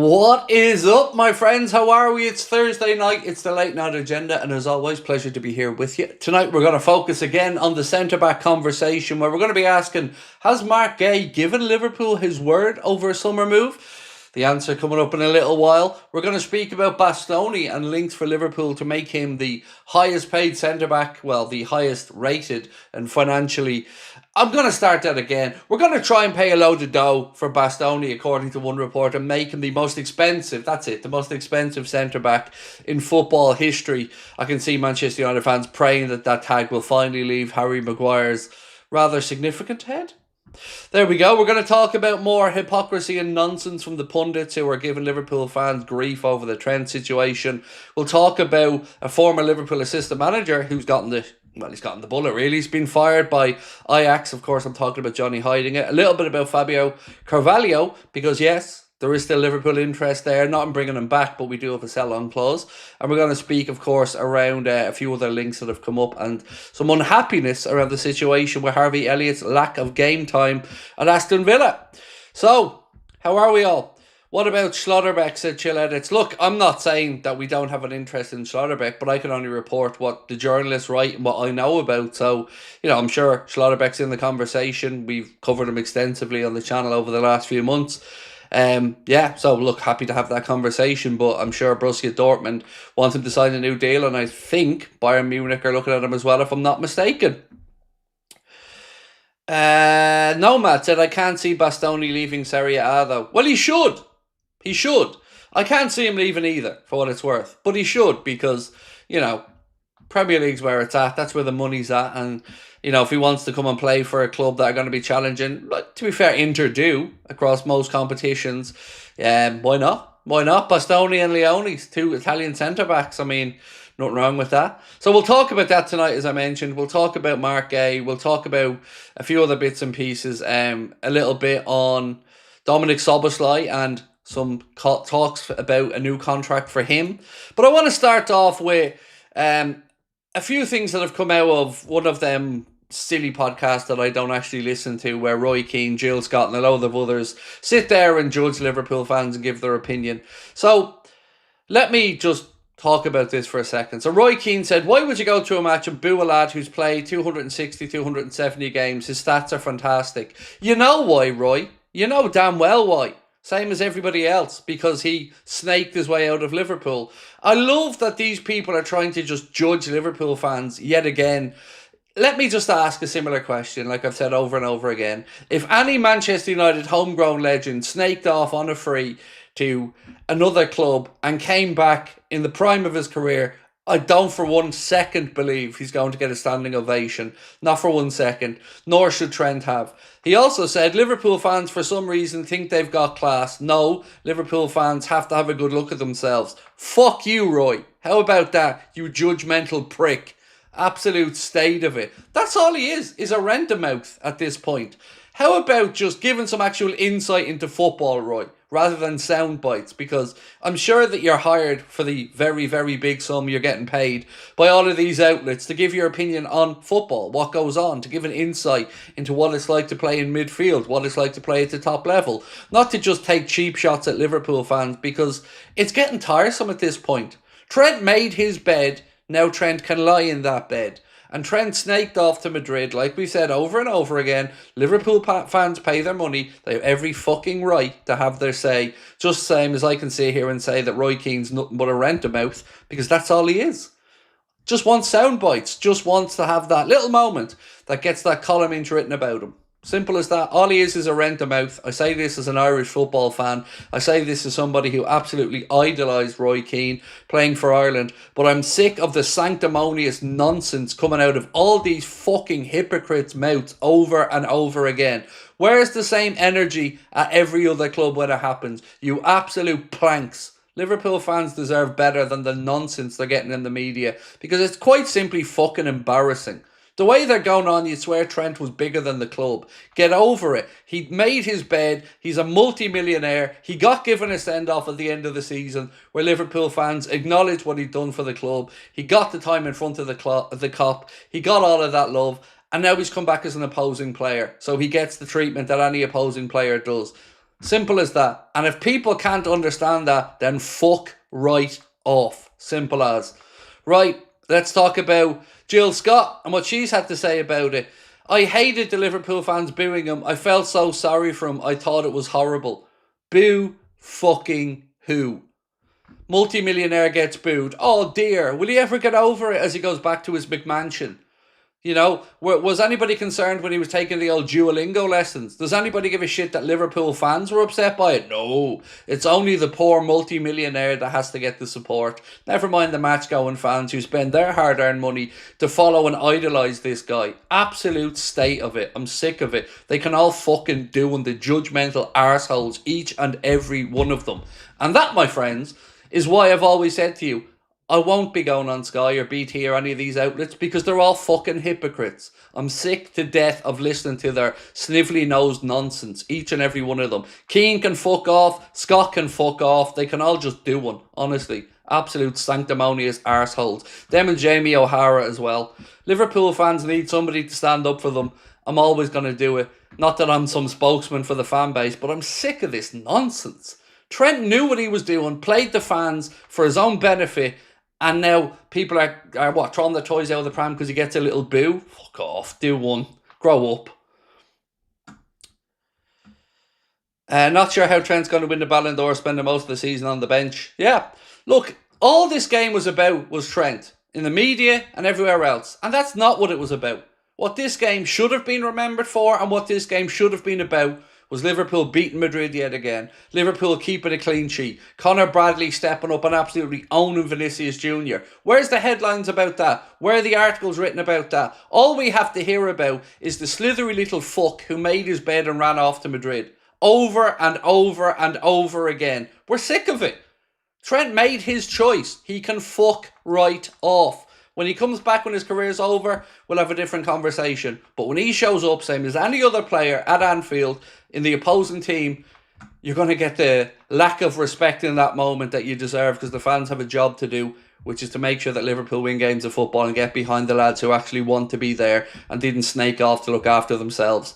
What is up, my friends? How are we? It's Thursday night. It's the late night agenda, and as always, pleasure to be here with you. Tonight, we're going to focus again on the centre-back conversation, where we're going to be asking, has Marc Guehi given Liverpool his word over a summer move? The answer coming up in a little while. We're going to speak about Bastoni and links for Liverpool to make him the highest paid centre-back, well, the highest rated and financially. I'm going to start that again. We're going to try and pay a load of dough for Bastoni, according to one report, and make him the most expensive, that's it, the most expensive centre-back in football history. I can see Manchester United fans praying that that tag will finally leave Harry Maguire's rather significant head. There we go. We're going to talk about more hypocrisy and nonsense from the pundits who are giving Liverpool fans grief over the Trent situation. We'll talk about a former Liverpool assistant manager who's gotten he's gotten the bullet, really. He's been fired by Ajax. Of course, I'm talking about Johnny hiding it. A little bit about Fabio Carvalho, because yes, there is still Liverpool interest there. Not in bringing him back, but we do have a sell-on clause. And we're going to speak, of course, around a few other links that have come up and some unhappiness around the situation with Harvey Elliott's lack of game time at Aston Villa. So, how are we all? What about Schlotterbeck, said Chill Edits. Look, I'm not saying that we don't have an interest in Schlotterbeck, but I can only report what the journalists write and what I know about. So, I'm sure Schlotterbeck's in the conversation. We've covered him extensively on the channel over the last few months. So look, happy to have that conversation, but I'm sure Borussia Dortmund want him to sign a new deal, and I think Bayern Munich are looking at him as well, if I'm not mistaken. Nomad said, I can't see Bastoni leaving Serie A though. Well, he should. He should. I can't see him leaving either, for what it's worth, but he should, because, Premier League's where it's at. That's where the money's at. And, if he wants to come and play for a club that are going to be challenging, to be fair, Inter do across most competitions, why not? Why not? Bastoni and Leone's two Italian centre-backs. I mean, nothing wrong with that. So we'll talk about that tonight, as I mentioned. We'll talk about Marc Guehi. We'll talk about a few other bits and pieces. A little bit on Dominik Szoboszlai and some talks about a new contract for him. But I want to start off with a few things that have come out of one of them silly podcasts that I don't actually listen to, where Roy Keane, Jill Scott and a load of others sit there and judge Liverpool fans and give their opinion. So let me just talk about this for a second. So Roy Keane said, why would you go to a match and boo a lad who's played 260, 270 games? His stats are fantastic. You know why, Roy? You know damn well why. Same as everybody else, because he snaked his way out of Liverpool. I love that these people are trying to just judge Liverpool fans yet again. Let me just ask a similar question, like I've said over and over again. If any Manchester United homegrown legend snaked off on a free to another club and came back in the prime of his career, I don't for 1 second believe he's going to get a standing ovation. Not for 1 second. Nor should Trent have. He also said Liverpool fans for some reason think they've got class. No, Liverpool fans have to have a good look at themselves. Fuck you, Roy. How about that, you judgmental prick? Absolute state of it. That's all he is a rent-a-mouth at this point. How about just giving some actual insight into football, Roy, rather than sound bites? Because I'm sure that you're hired for the very, very big sum you're getting paid by all of these outlets to give your opinion on football, what goes on, to give an insight into what it's like to play in midfield, what it's like to play at the top level. Not to just take cheap shots at Liverpool fans, because it's getting tiresome at this point. Trent made his bed, now Trent can lie in that bed. And Trent snaked off to Madrid, like we said over and over again. Liverpool fans pay their money. They have every fucking right to have their say. Just the same as I can sit here and say that Roy Keane's nothing but a rent-a-mouth, because that's all he is. Just wants sound bites. Just wants to have that little moment that gets that column inch written about him. Simple as that. All he is a rent-a-mouth. I say this as an Irish football fan. I say this as somebody who absolutely idolised Roy Keane playing for Ireland. But I'm sick of the sanctimonious nonsense coming out of all these fucking hypocrites' mouths over and over again. Where's the same energy at every other club when it happens? You absolute planks. Liverpool fans deserve better than the nonsense they're getting in the media, because it's quite simply fucking embarrassing. The way they're going on, you swear Trent was bigger than the club. Get over it. He made his bed. He's a multi-millionaire. He got given a send-off at the end of the season where Liverpool fans acknowledged what he'd done for the club. He got the time in front of the Kop. He got all of that love. And now he's come back as an opposing player. So he gets the treatment that any opposing player does. Simple as that. And if people can't understand that, then fuck right off. Simple as. Right, let's talk about Jill Scott and what she's had to say about it. I hated the Liverpool fans booing him. I felt so sorry for him. I thought it was horrible. Boo fucking who? Multi-millionaire gets booed. Oh dear. Will he ever get over it as he goes back to his McMansion? You know, was anybody concerned when he was taking the old Duolingo lessons? Does anybody give a shit that Liverpool fans were upset by it? No. It's only the poor multi-millionaire that has to get the support. Never mind the match-going fans who spend their hard-earned money to follow and idolise this guy. Absolute state of it. I'm sick of it. They can all fucking do on the judgmental arseholes, each and every one of them. And that, my friends, is why I've always said to you, I won't be going on Sky or BT or any of these outlets because they're all fucking hypocrites. I'm sick to death of listening to their snivelly-nosed nonsense, each and every one of them. Keane can fuck off, Scott can fuck off, they can all just do one, honestly. Absolute sanctimonious arseholes. Them and Jamie O'Hara as well. Liverpool fans need somebody to stand up for them. I'm always going to do it. Not that I'm some spokesman for the fan base, but I'm sick of this nonsense. Trent knew what he was doing, played the fans for his own benefit, and now people are throwing their toys out of the pram because he gets a little boo? Fuck off. Do one. Grow up. Not sure how Trent's going to win the Ballon d'Or, spending most of the season on the bench. Yeah. Look, all this game was about was Trent. In the media and everywhere else. And that's not what it was about. What this game should have been remembered for and what this game should have been about was Liverpool beating Madrid yet again. Liverpool keeping a clean sheet. Conor Bradley stepping up and absolutely owning Vinicius Jr. Where's the headlines about that? Where are the articles written about that? All we have to hear about is the slithery little fuck who made his bed and ran off to Madrid. Over and over and over again. We're sick of it. Trent made his choice. He can fuck right off. When he comes back when his career's over, we'll have a different conversation. But when he shows up, same as any other player at Anfield, in the opposing team, you're going to get the lack of respect in that moment that you deserve because the fans have a job to do, which is to make sure that Liverpool win games of football and get behind the lads who actually want to be there and didn't snake off to look after themselves.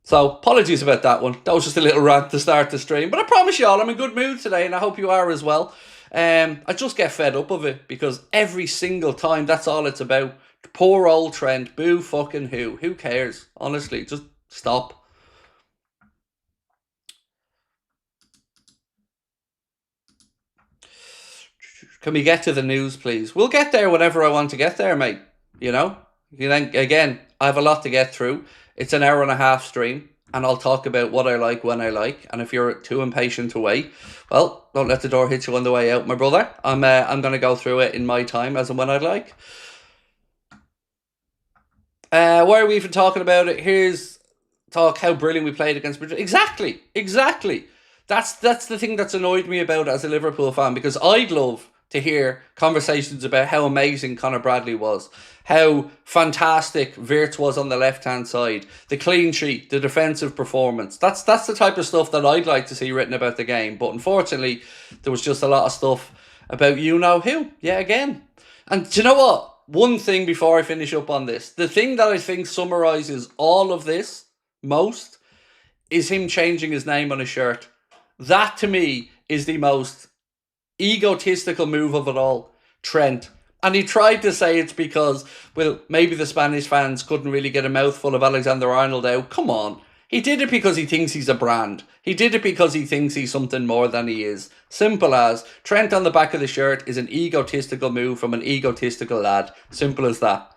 So, apologies about that one. That was just a little rant to start the stream. But I promise you all, I'm in good mood today and I hope you are as well. I just get fed up of it because every single time that's all it's about. Poor old Trent, boo fucking who? Who cares? Honestly, just stop. Can we get to the news, please? We'll get there whenever I want to get there, mate. You know? Again, I have a lot to get through. It's an hour and a half stream. And I'll talk about what I like when I like. And if you're too impatient to wait, well, don't let the door hit you on the way out, my brother. I'm going to go through it in my time as and when I'd like. Why are we even talking about it? Here's talk how brilliant we played against Madrid. Exactly. That's the thing that's annoyed me about it as a Liverpool fan, because I'd love to hear conversations about how amazing Conor Bradley was, how fantastic Wirtz was on the left-hand side, the clean sheet, the defensive performance. That's the type of stuff that I'd like to see written about the game. But unfortunately, there was just a lot of stuff about you-know-who, yet again. And do you know what? One thing before I finish up on this. The thing that I think summarises all of this most is him changing his name on his shirt. That, to me, is the most egotistical move of it all. Trent. And he tried to say it's because, well, maybe the Spanish fans couldn't really get a mouthful of Alexander-Arnold out. Come on. He did it because he thinks he's a brand. He did it because he thinks he's something more than he is. Simple as. Trent on the back of the shirt is an egotistical move from an egotistical lad. Simple as that.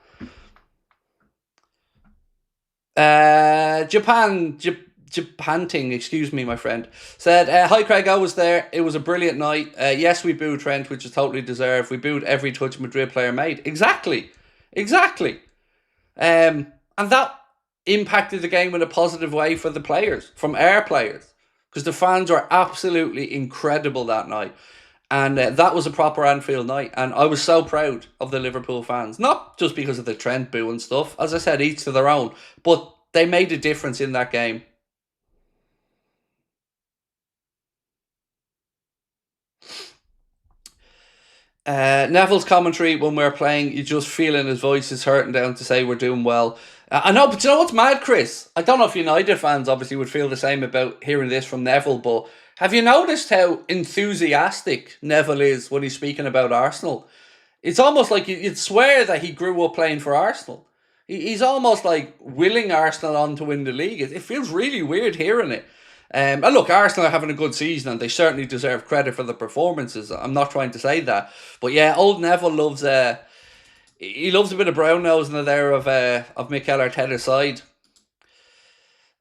Japanting, excuse me, my friend, said, hi Craig, I was there. It was a brilliant night. Yes, we booed Trent, which is totally deserved. We booed every touch Madrid player made. Exactly. And that impacted the game in a positive way for the players, from our players, because the fans were absolutely incredible that night. And that was a proper Anfield night. And I was so proud of the Liverpool fans. Not just because of the Trent boo and stuff. As I said, each to their own. But they made a difference in that game. Neville's commentary when we're playing, you just feel in his voice is hurting down to say we're doing well. I know, but you know what's mad, Chris? I don't know if United fans obviously would feel the same about hearing this from Neville, but have you noticed how enthusiastic Neville is when he's speaking about Arsenal? It's almost like you'd swear that he grew up playing for Arsenal. He's almost like willing Arsenal on to win the league. It feels really weird hearing it. And look, Arsenal are having a good season and they certainly deserve credit for the performances. I'm not trying to say that. But yeah, old Neville loves he loves a bit of brown nosing in there of Mikel Arteta's side.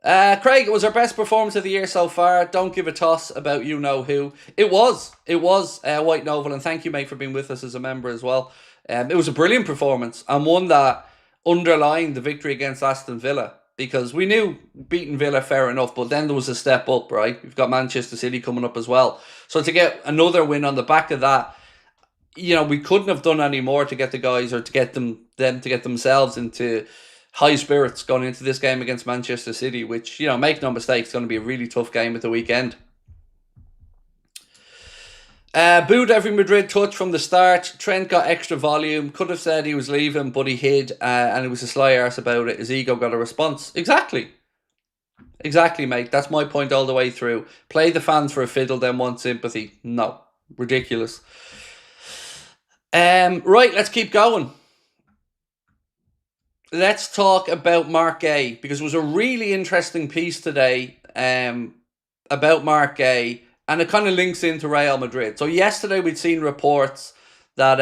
Craig, it was our best performance of the year so far. Don't give a toss about you know who. It was White Novel, and thank you, mate, for being with us as a member as well. It was a brilliant performance and one that underlined the victory against Aston Villa, because we knew beating Villa fair enough, but then there was a step up, right? We've got Manchester City coming up as well. So to get another win on the back of that, you know, we couldn't have done any more to get the guys, or to get them to get themselves into high spirits going into this game against Manchester City, which, you know, make no mistake, it's going to be a really tough game at the weekend. Booed every Madrid touch from the start. Trent got extra volume. Could have said he was leaving, but he hid, and it was a sly arse about it. His ego got a response. Exactly, mate. That's my point all the way through. Play the fans for a fiddle, then want sympathy. No, ridiculous. Right, let's keep going. Let's talk about Marc Guehi, because it was a really interesting piece today about Marc Guehi, and it kind of links into Real Madrid. So yesterday we'd seen reports that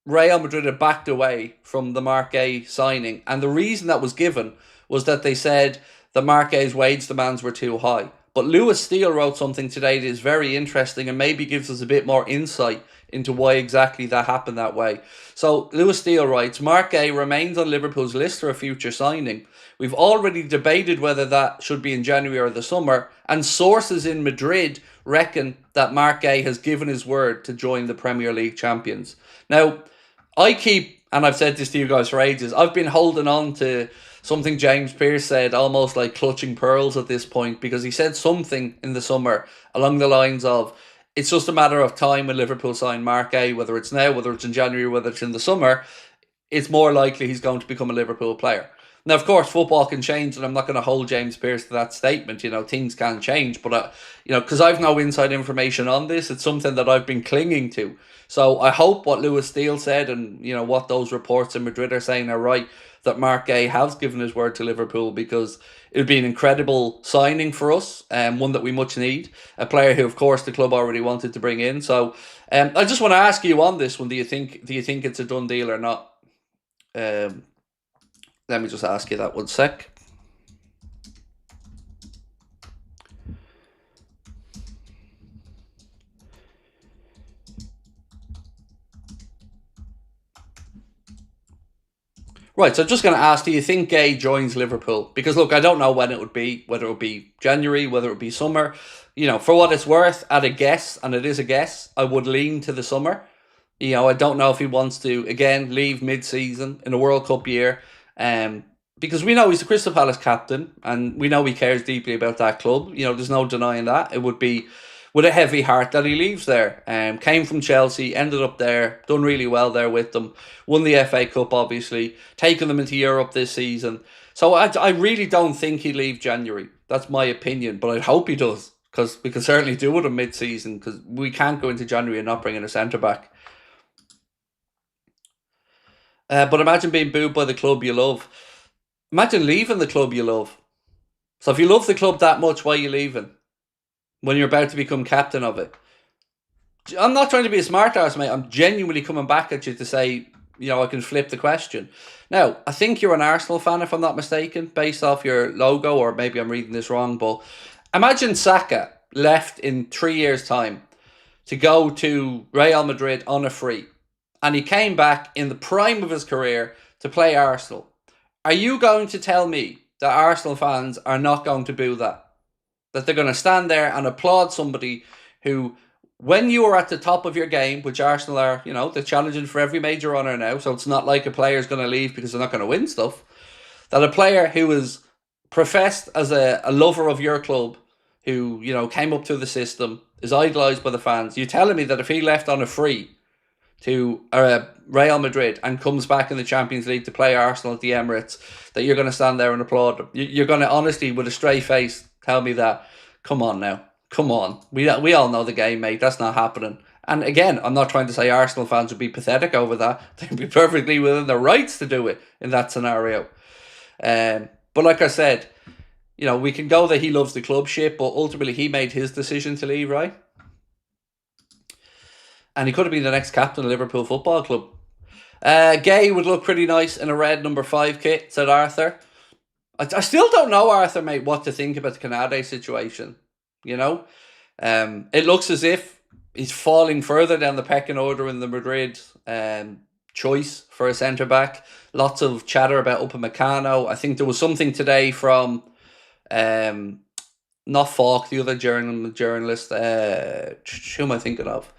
Real Madrid had backed away from the Marc Guehi signing, and the reason that was given was that they said that Marc Guehi's wage demands were too high. But Lewis Steele wrote something today that is very interesting and maybe gives us a bit more insight into why exactly that happened that way. So Lewis Steele writes, Marc Guehi remains on Liverpool's list for a future signing. We've already debated whether that should be in January or the summer, and sources in Madrid reckon that Marc Guehi has given his word to join the Premier League champions. Now, and I've said this to you guys for ages, I've been holding on to something James Pearce said, almost like clutching pearls at this point, because he said something in the summer along the lines of, it's just a matter of time when Liverpool sign Marc Guehi, whether it's now, whether it's in January, whether it's in the summer, it's more likely he's going to become a Liverpool player. Now, of course, football can change, and I'm not going to hold James Pearce to that statement. You know, things can change, but, you know, because I've no inside information on this, it's something that I've been clinging to. So I hope what Lewis Steele said and, you know, what those reports in Madrid are saying are right, that Marc Guehi has given his word to Liverpool, because it would be an incredible signing for us, one that we much need, a player who, of course, the club already wanted to bring in. So I just want to ask you on this one, do you think it's a done deal or not? Let me just ask you that 1 sec. Right, so just going to ask, do you think Guehi joins Liverpool? Because, look, I don't know when it would be, whether it would be January, whether it would be summer. You know, for what it's worth, at a guess, and it is a guess, I would lean to the summer. You know, I don't know if he wants to, again, leave mid-season in a World Cup year. Because we know he's the Crystal Palace captain, and we know he cares deeply about that club. You know, there's no denying that. It would be with a heavy heart that he leaves there. Came from Chelsea, ended up there, done really well there with them, won the FA Cup, obviously, taken them into Europe this season. So I really don't think he'd leave January. That's my opinion, but I hope he does, because we can certainly do it in mid-season, because we can't go into January and not bring in a centre-back. But imagine being booed by the club you love. Imagine leaving the club you love. So if you love the club that much, why are you leaving when you're about to become captain of it? I'm not trying to be a smart ass, mate. I'm genuinely coming back at you to say, you know, I can flip the question. Now, I think you're an Arsenal fan, if I'm not mistaken, based off your logo, or maybe I'm reading this wrong, but imagine Saka left in 3 years' time to go to Real Madrid on a free, and he came back in the prime of his career to play Arsenal. Are you going to tell me that Arsenal fans are not going to boo that? That they're going to stand there and applaud somebody who, when you are at the top of your game, which Arsenal are, you know, they're challenging for every major honour now, so it's not like a player's going to leave because they're not going to win stuff, that a player who is professed as a lover of your club, who, you know, came up through the system, is idolised by the fans, you're telling me that if he left on a free to Real Madrid and comes back in the Champions League to play Arsenal at the Emirates, that you're going to stand there and applaud him? You're going to honestly, with a straight face, tell me that? Come on now. Come on. We all know the game, mate. That's not happening. And again, I'm not trying to say Arsenal fans would be pathetic over that. They'd be perfectly within their rights to do it in that scenario. But like I said, we can go that he loves the club shit, but ultimately he made his decision to leave, right? And he could have been the next captain of Liverpool Football Club. Guehi would look pretty nice in a red number 5 kit, said Arthur. I still don't know, Arthur, mate, what to think about the Canade situation. It looks as if he's falling further down the pecking order in the Madrid choice for a centre-back. Lots of chatter about Upamecano. I think there was something today from, not Falk, the other journalist. Who am I thinking of?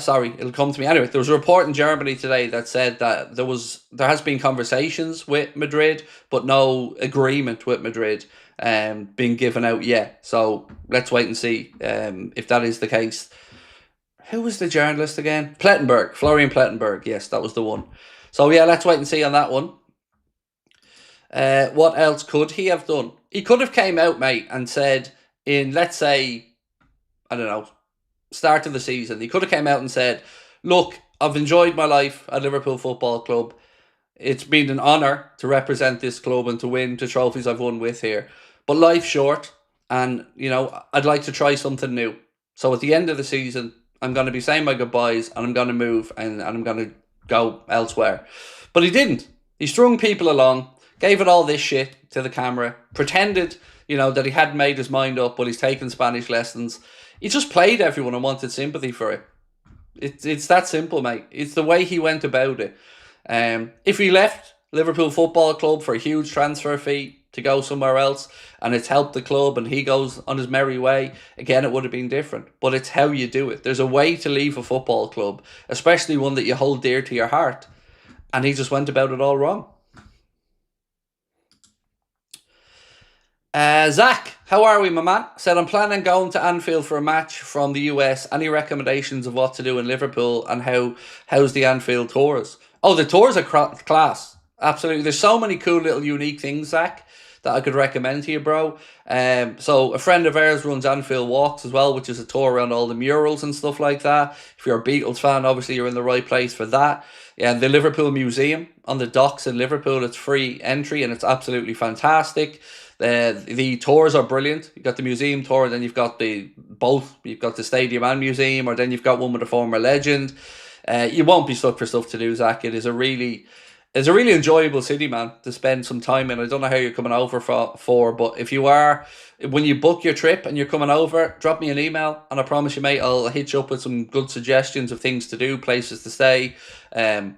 Sorry, it'll come to me. Anyway, there was a report in Germany today that said that there has been conversations with Madrid, but no agreement with Madrid being given out yet. So let's wait and see if that is the case. Who was the journalist again? Florian Plettenberg. Yes, that was the one. So yeah, let's wait and see on that one. What else could he have done? He could have came out, mate, and said in, let's say, I don't know, start of the season, he could have came out and said, look, I've enjoyed my life at Liverpool Football Club. It's been an honour to represent this club and to win the trophies I've won with here. But life's short and, I'd like to try something new. So at the end of the season, I'm going to be saying my goodbyes and I'm going to move and I'm going to go elsewhere. But he didn't. He strung people along, gave it all this shit to the camera, pretended, that he hadn't made his mind up while he's taking Spanish lessons. He just played everyone and wanted sympathy for it. It's that simple, mate. It's the way he went about it. If he left Liverpool Football Club for a huge transfer fee to go somewhere else and it's helped the club and he goes on his merry way, again, it would have been different. But it's how you do it. There's a way to leave a football club, especially one that you hold dear to your heart. And he just went about it all wrong. Zach, how are we, my man? Said, I'm planning on going to Anfield for a match from the US. Any recommendations of what to do in Liverpool and how's the Anfield tours? Oh, the tours are class. Absolutely. There's so many cool little unique things, Zach, that I could recommend to you, bro. So a friend of ours runs Anfield Walks as well, which is a tour around all the murals and stuff like that. If you're a Beatles fan, obviously you're in the right place for that. Yeah, the Liverpool Museum on the docks in Liverpool, it's free entry and it's absolutely fantastic. The tours are brilliant. You've got the museum tour, then you've got both. You've got the stadium and museum, or then you've got one with a former legend. You won't be stuck for stuff to do, Zach. It's a really enjoyable city, man, to spend some time in. I don't know how you're coming over for, but if you are, when you book your trip and you're coming over, drop me an email, and I promise you, mate, I'll hit you up with some good suggestions of things to do, places to stay,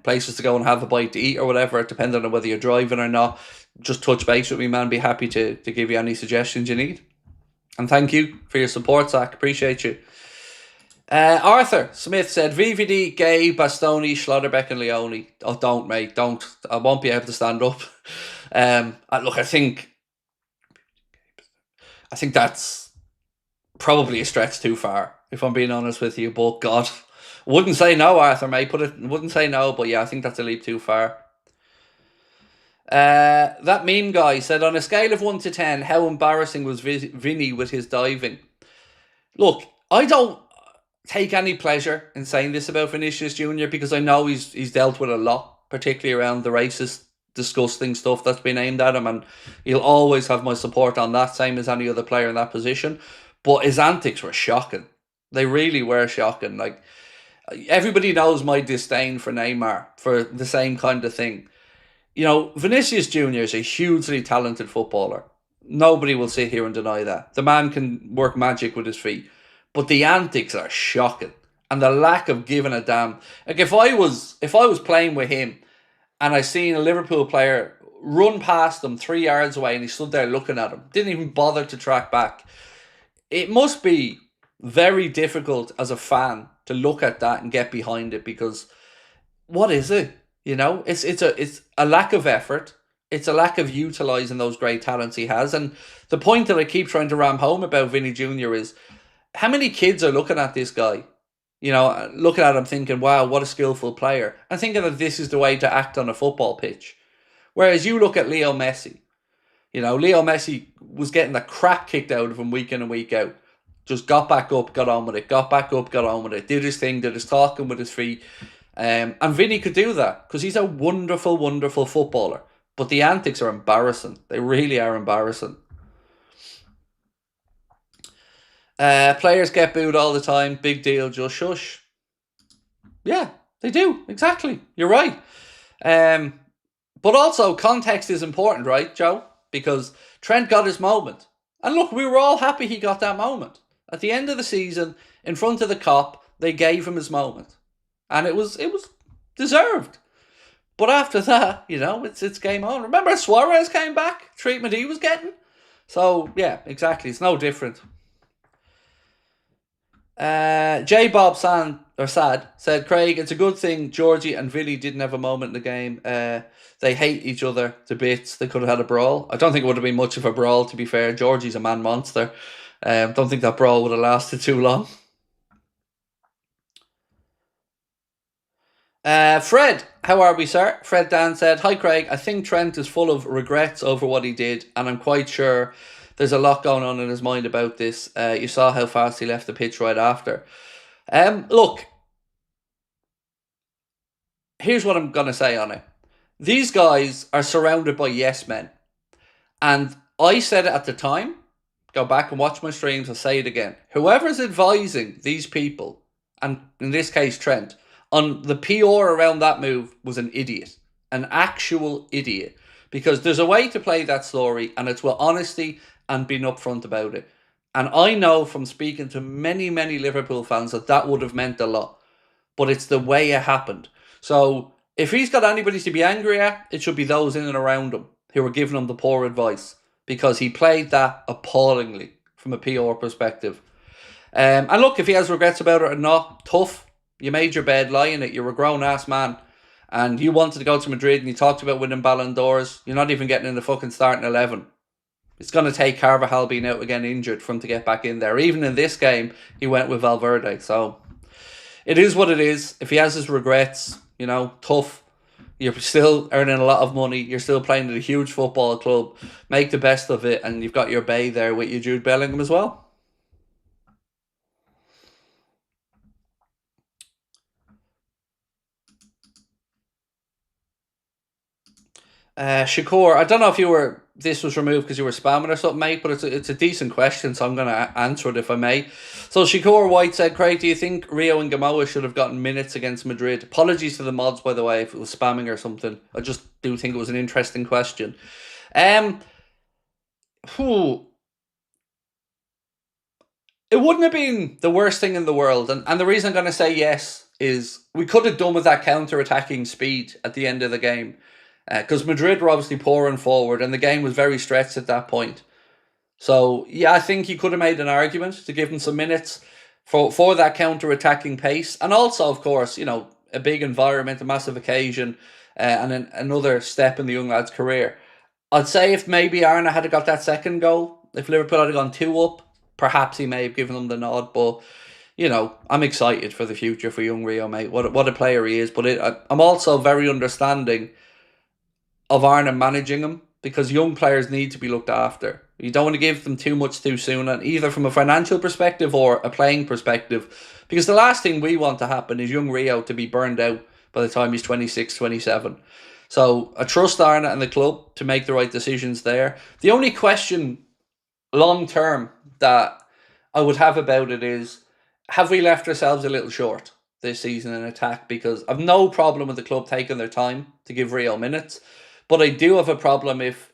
places to go and have a bite to eat or whatever, depending on whether you're driving or not. Just touch base with me, man. Be happy to give you any suggestions you need. And thank you for your support, Zach. Appreciate you. Arthur Smith said, VVD, Guehi, Bastoni, Schlotterbeck and Leone. Oh, don't, mate. Don't. I won't be able to stand up. Look, I think that's probably a stretch too far, if I'm being honest with you. But God, wouldn't say no, Arthur, mate. Wouldn't say no, but yeah, I think that's a leap too far. That meme guy said, on a scale of 1 to 10, how embarrassing was Vinny with his diving? Look, I don't take any pleasure in saying this about Vinicius Jr. because I know he's dealt with a lot, particularly around the racist, disgusting stuff that's been aimed at him, and he'll always have my support on that, same as any other player in that position. But his antics were shocking. They really were shocking. Like, everybody knows my disdain for Neymar for the same kind of thing. Vinicius Jr. is a hugely talented footballer. Nobody will sit here and deny that. The man can work magic with his feet. But the antics are shocking. And the lack of giving a damn. Like, if I was playing with him and I seen a Liverpool player run past him 3 yards away and he stood there looking at him, didn't even bother to track back, it must be very difficult as a fan to look at that and get behind it, because what is it? It's a lack of effort. It's a lack of utilising those great talents he has. And the point that I keep trying to ram home about Vinny Jr. is, How many kids are looking at this guy? You know, looking at him thinking, wow, what a skillful player. And thinking that this is the way to act on a football pitch. Whereas you look at Leo Messi. You know, Leo Messi was getting the crap kicked out of him week in and week out. Just got back up, got on with it. Got back up, got on with it. Did his thing, did his talking with his feet. And Vinny could do that because he's a wonderful, wonderful footballer. But the antics are embarrassing. They really are embarrassing. Players get booed all the time. Big deal, just shush. Yeah, they do. Exactly. You're right. But also, context is important, right, Joe? Because Trent got his moment. And look, we were all happy he got that moment. At the end of the season, in front of the cop, they gave him his moment. And it was deserved. But after that, you know, it's game on. Remember Suarez came back? Treatment he was getting? So, yeah, exactly. It's no different. J. Bob Sad said, Craig, it's a good thing Georgie and Villy didn't have a moment in the game. They hate each other to bits. They could have had a brawl. I don't think it would have been much of a brawl, to be fair. Georgie's a man monster. Don't think that brawl would have lasted too long. Fred, how are we, sir? Fred Dan said, hi, Craig. I think Trent is full of regrets over what he did, and I'm quite sure there's a lot going on in his mind about this. You saw how fast he left the pitch right after. Look, here's what I'm going to say on it. These guys are surrounded by yes men. And I said it at the time. Go back and watch my streams. I'll say it again. Whoever's advising these people, and in this case Trent, on the PR around that move was an idiot. An actual idiot. Because there's a way to play that story, and it's with honesty and being upfront about it. And I know from speaking to many, many Liverpool fans that would have meant a lot. But it's the way it happened. So if he's got anybody to be angry at, it should be those in and around him who were giving him the poor advice. Because he played that appallingly from a PR perspective. And look, if he has regrets about it or not, tough. You made your bed, lie in it. You're a grown-ass man. And you wanted to go to Madrid and you talked about winning Ballon d'Ors. You're not even getting in the fucking starting 11. It's going to take Carvajal being out again injured for him to get back in there. Even in this game, he went with Valverde. So it is what it is. If he has his regrets, you know, tough. You're still earning a lot of money. You're still playing at a huge football club. Make the best of it. And you've got your bay there with you, Jude Bellingham, as well. Shakur, I don't know if this was removed because you were spamming or something, mate, but it's a decent question, so I'm going to answer it if I may. So Shakur White said, Craig, do you think Rio and Gamoa should have gotten minutes against Madrid? Apologies to the mods, by the way, if it was spamming or something. I just do think it was an interesting question. It wouldn't have been the worst thing in the world, and the reason I'm going to say yes is we could have done with that counter-attacking speed at the end of the game. Because Madrid were obviously pouring forward and the game was very stretched at that point. So, yeah, I think you could have made an argument to give him some minutes for that counter-attacking pace. And also, of course, you know, a big environment, a massive occasion, and another step in the young lad's career. I'd say if maybe Arna had got that second goal, if Liverpool had gone 2 up, perhaps he may have given them the nod. But, you know, I'm excited for the future for young Rio, mate. What a player he is. But I'm also very understanding of Arna managing him, because young players need to be looked after. You don't want to give them too much too soon, and either from a financial perspective or a playing perspective, because the last thing we want to happen is young Rio to be burned out by the time he's 26, 27. So I trust Arna and the club to make the right decisions there. The only question long term that I would have about it is, have we left ourselves a little short this season in attack? Because I've no problem with the club taking their time to give Rio minutes. But I do have a problem if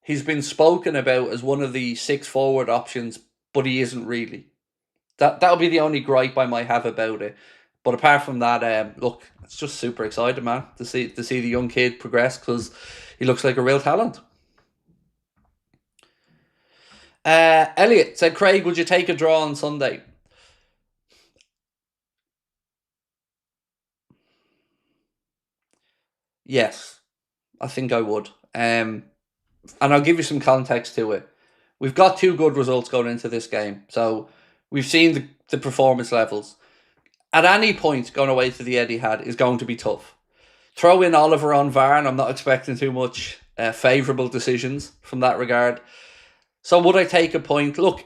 he's been spoken about as one of the 6 forward options, but he isn't really. That'll be the only gripe I might have about it. But apart from that, look, it's just super excited, man, to see the young kid progress, because he looks like a real talent. Elliot said, Craig, would you take a draw on Sunday? Yes. I think I would. And I'll give you some context to it. We've got 2 good results going into this game. So We've seen the performance levels. At any point, going away to the Etihad is going to be tough. Throw in Oliver on VAR, and I'm not expecting too much favourable decisions from that regard. So would I take a point? Look,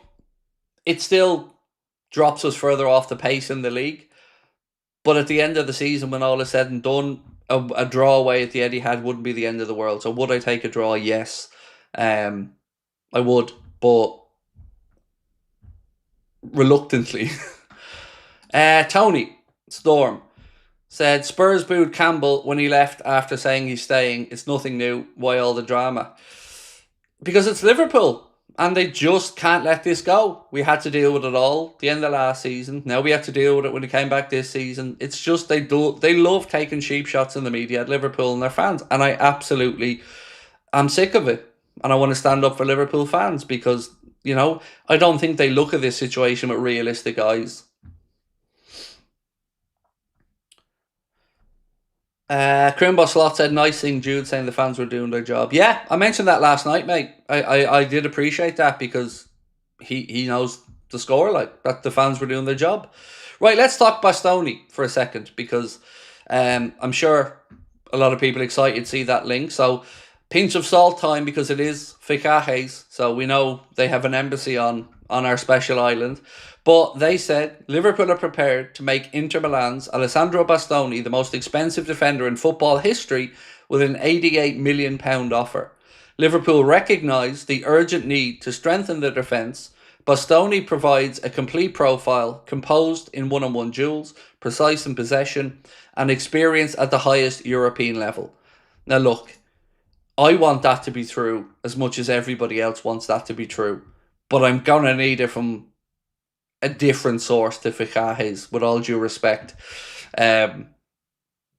it still drops us further off the pace in the league. But at the end of the season, when all is said and done, a draw away at the Etihad wouldn't be the end of the world. So would I take a draw? Yes. I would, but reluctantly. Tony Storm said Spurs booed Campbell when he left after saying he's staying. It's nothing new. Why all the drama? Because it's Liverpool. And they just can't let this go. We had to deal with it all the end of last season. Now we have to deal with it when he came back this season. It's just they love taking cheap shots in the media at Liverpool and their fans. And I'm sick of it. And I want to stand up for Liverpool fans because, I don't think they look at this situation with realistic eyes. Crimbo Slot said, nice thing, Jude, saying the fans were doing their job. Yeah, I mentioned that last night, mate. I did appreciate that because he knows the score, that the fans were doing their job. Right, let's talk Bastoni for a second because I'm sure a lot of people excited to see that link. So, pinch of salt time because it is Ficajes. So, we know they have an embassy on our special island. But they said Liverpool are prepared to make Inter Milan's Alessandro Bastoni the most expensive defender in football history with an £88 million offer. Liverpool recognise the urgent need to strengthen the defence. Bastoni provides a complete profile composed in one-on-one duels, precise in possession, and experience at the highest European level. Now look, I want that to be true as much as everybody else wants that to be true. But I'm going to need it from a different source to Ficajes, with all due respect.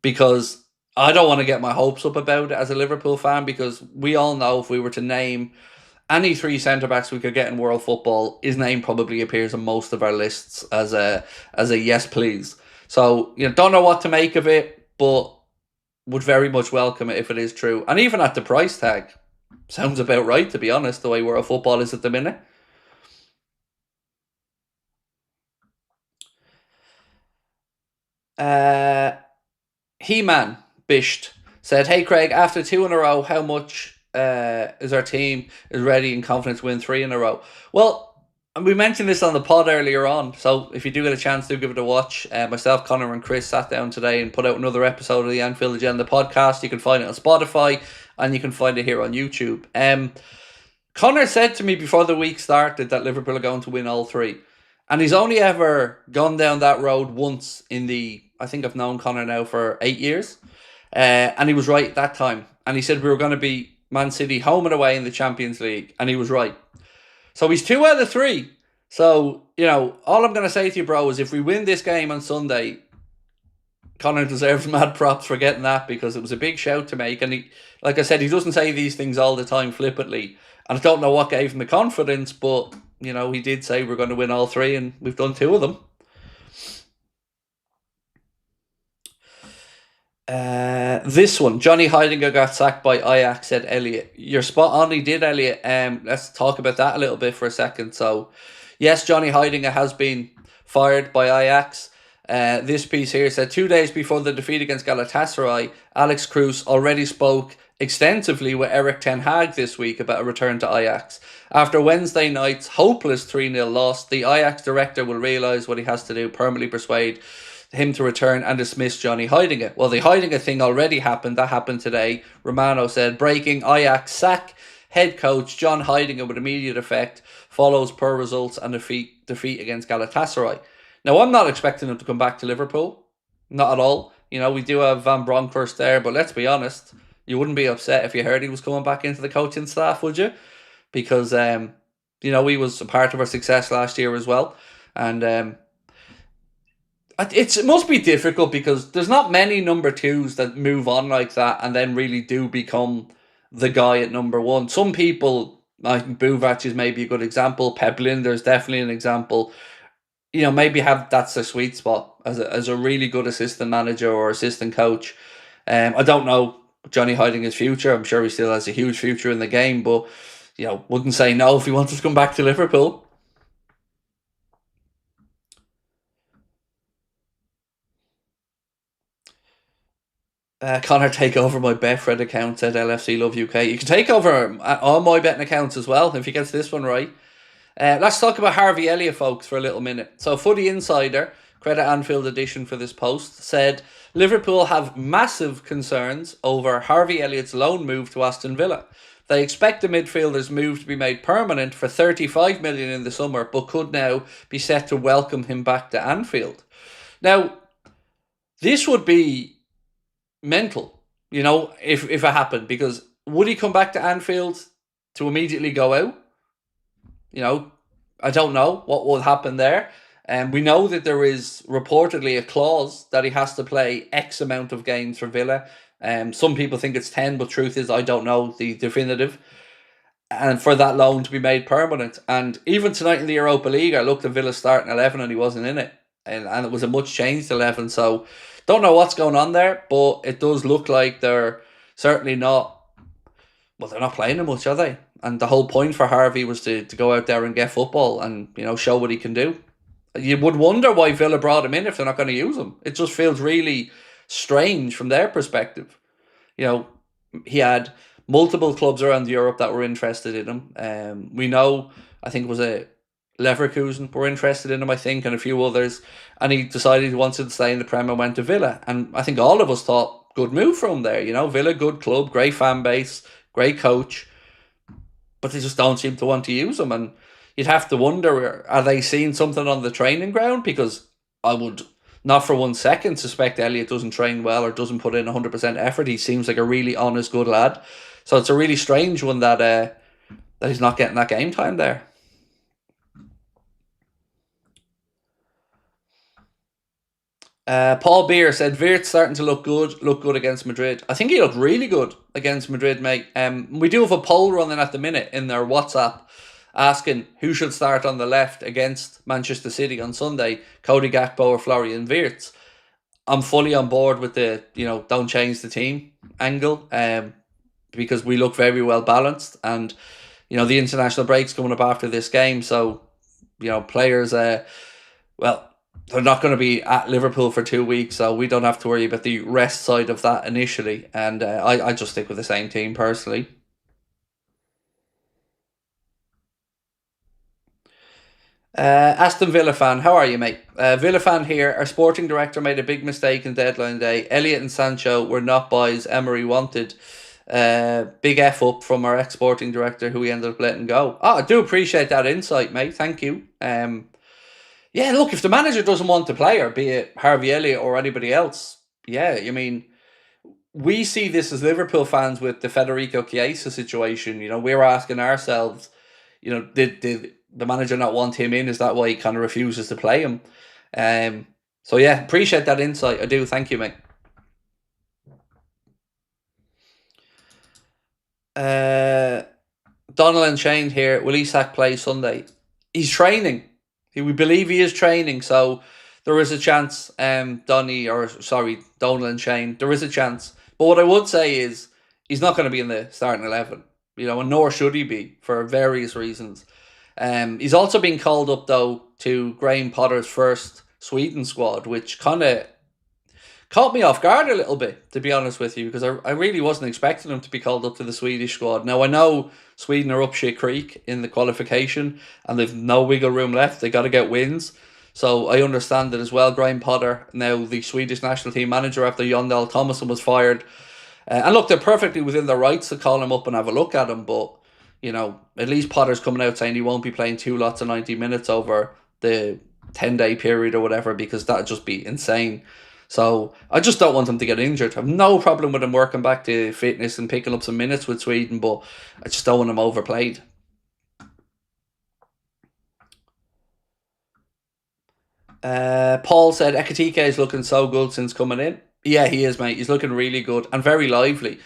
Because I don't want to get my hopes up about it as a Liverpool fan, because we all know if we were to name any three centre-backs we could get in world football, his name probably appears on most of our lists as a yes please. So, don't know what to make of it, but would very much welcome it if it is true. And even at the price tag, sounds about right, to be honest, the way world football is at the minute. He-Man Bisht said, hey Craig, after 2 in a row, how much is our team is ready and confident to win 3 in a row? Well, we mentioned this on the pod earlier on, so if you do get a chance, do give it a watch. Myself, Connor and Chris sat down today and put out another episode of the Anfield Agenda podcast. You can find it on Spotify and you can find it here on YouTube. Connor said to me before the week started that Liverpool are going to win all 3. And he's only ever gone down that road once I think I've known Connor now for 8 years. And he was right that time. And he said we were going to beat Man City home and away in the Champions League. And he was right. So he's 2 out of 3. So, all I'm going to say to you, bro, is if we win this game on Sunday, Connor deserves mad props for getting that because it was a big shout to make. And he, like I said, he doesn't say these things all the time flippantly. And I don't know what gave him the confidence, but, he did say we're going to win all 3 and we've done 2 of them. This one, Johnny Heidinger got sacked by Ajax, said Elliott. You're spot on, he did, Elliott. Let's talk about that a little bit for a second. So, yes, Johnny Heidinger has been fired by Ajax. This piece here said 2 days before the defeat against Galatasaray, Alex Cruz already spoke extensively with Erik ten Hag this week about a return to Ajax. After Wednesday night's hopeless 3-0 loss, the Ajax director will realise what he has to do, permanently persuade him to return and dismiss Johnny Heidinger. Well, the Heidinger thing already happened. That happened today. Romano said, breaking Ajax sack head coach John Heidinger with immediate effect follows poor results and defeat against Galatasaray. Now, I'm not expecting him to come back to Liverpool. Not at all. We do have Van Bronckhorst there, but let's be honest, you wouldn't be upset if you heard he was coming back into the coaching staff, would you? Because, he was a part of our success last year as well. And it must be difficult because there's not many number 2s that move on like that and then really do become the guy at number 1. Some people, I think Buvac is maybe a good example. Pep Lijnders is definitely an example. Maybe that's their sweet spot as a really good assistant manager or assistant coach. I don't know Johnny Heidinger's future. I'm sure he still has a huge future in the game, but wouldn't say no if he wanted to come back to Liverpool. Connor, take over my Betfred account at LFC Love UK. You can take over all my betting accounts as well if he gets this one right. Let's talk about Harvey Elliott, folks, for a little minute. So, Footy Insider, credit Anfield edition for this post, said Liverpool have massive concerns over Harvey Elliott's loan move to Aston Villa. They expect the midfielder's move to be made permanent for 35 million in the summer, but could now be set to welcome him back to Anfield. Now, this would be mental, if it happened, because would he come back to Anfield to immediately go out? I don't know what will happen there. And we know that there is reportedly a clause that he has to play X amount of games for Villa. Some people think it's 10, but truth is I don't know the definitive. And for that loan to be made permanent. And even tonight in the Europa League, I looked at Villa's starting 11 and he wasn't in it. And it was a much changed 11. So don't know what's going on there, but it does look like they're certainly not, they're not playing him much, are they? And the whole point for Harvey was to go out there and get football and, show what he can do. You would wonder why Villa brought him in if they're not going to use him. It just feels really strange from their perspective. He had multiple clubs around Europe that were interested in him. We know, I think it was a Leverkusen were interested in him, I think, and a few others. And he decided he wanted to stay in the Prem and went to Villa. And I think all of us thought, good move from there. Villa, good club, great fan base, great coach. But they just don't seem to want to use him. And you'd have to wonder, are they seeing something on the training ground? Because I would not for 1 second suspect Elliott doesn't train well or doesn't put in 100% effort. He seems like a really honest, good lad. So it's a really strange one that he's not getting that game time there. Paul Beer said Wirtz starting to look good against Madrid. I think he looked really good against Madrid, mate. We do have a poll running at the minute in their WhatsApp asking who should start on the left against Manchester City on Sunday, Cody Gakpo or Florian Wirtz. I'm fully on board with the, don't change the team angle, because we look very well balanced, and, the international break's coming up after this game, so, players, they're not going to be at Liverpool for 2 weeks, so we don't have to worry about the rest side of that initially, and I just stick with the same team personally. Aston Villa fan, how are you, mate? Villa fan here. Our sporting director made a big mistake in deadline day. Elliott and Sancho were not buys Emery wanted. Big F up from our ex-sporting director who we ended up letting go. I do appreciate that insight, mate. Thank you. Yeah, look, if the manager doesn't want the player, be it Harvey Elliott or anybody else, we see this as Liverpool fans with the Federico Chiesa situation. We're asking ourselves, did the manager not want him in? Is that why he kind of refuses to play him? So yeah, appreciate that insight. I do. Thank you, mate. Donald and Shane here. Will Isak play Sunday? He's training. We believe he is training, so there is a chance. Donald and Shane. There is a chance. But what I would say is he's not going to be in the starting 11. And nor should he be for various reasons. He's also been called up, though, to Graham Potter's first Sweden squad, which kind of caught me off guard a little bit, to be honest with you, because I really wasn't expecting him to be called up to the Swedish squad. Now, I know Sweden are up shit creek in the qualification, and they've no wiggle room left. They got to get wins. So I understand that as well. Graham Potter, now the Swedish national team manager after Jon Dahl Tomasson was fired. And look, they're perfectly within their rights to call him up and have a look at him, but at least Potter's coming out saying he won't be playing 2 lots of 90 minutes over the 10-day period or whatever, because that'd just be insane. So I just don't want him to get injured. I have no problem with him working back to fitness and picking up some minutes with Sweden, but I just don't want him overplayed. Paul said Ekitike is looking so good since coming in. Yeah, he is, mate. He's looking really good and very lively.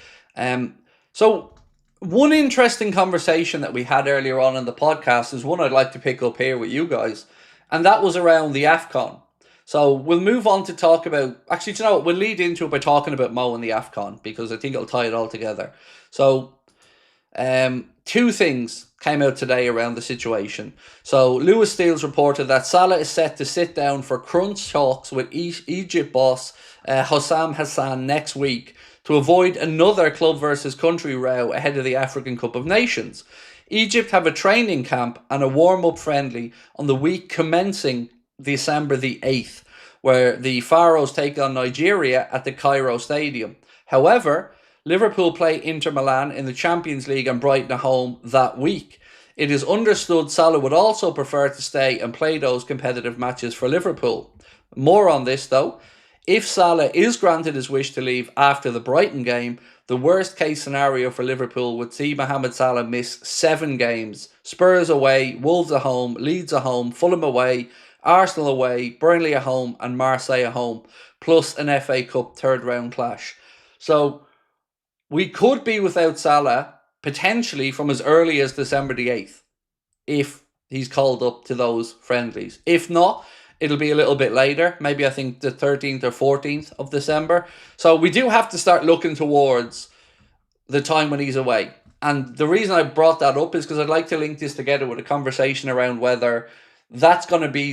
So one interesting conversation that we had earlier on in the podcast is one I'd like to pick up here with you guys, and that was around the AFCON. So we'll move on to talk about... Actually, do you know what? We'll lead into it by talking about Mo and the AFCON, because I think it'll tie it all together. So, 2 things came out today around the situation. So, Lewis Steele's reported that Salah is set to sit down for crunch talks with Egypt boss Hossam Hassan next week to avoid another club versus country row ahead of the African Cup of Nations. Egypt have a training camp and a warm-up friendly on the week commencing December the 8th, where the Pharaohs take on Nigeria at the Cairo Stadium. However, Liverpool play Inter Milan in the Champions League and Brighton at home that week. It is understood Salah would also prefer to stay and play those competitive matches for Liverpool. More on this though. If Salah is granted his wish to leave after the Brighton game, the worst case scenario for Liverpool would see Mohamed Salah miss 7 games. Spurs away, Wolves at home, Leeds at home, Fulham away, Arsenal away, Burnley at home and Marseille at home, plus an FA Cup third round clash. So we could be without Salah potentially from as early as December the 8th if he's called up to those friendlies. If not, it'll be a little bit later, maybe I think the 13th or 14th of December. So we do have to start looking towards the time when he's away. And the reason I brought that up is because I'd like to link this together with a conversation around whether that's going to be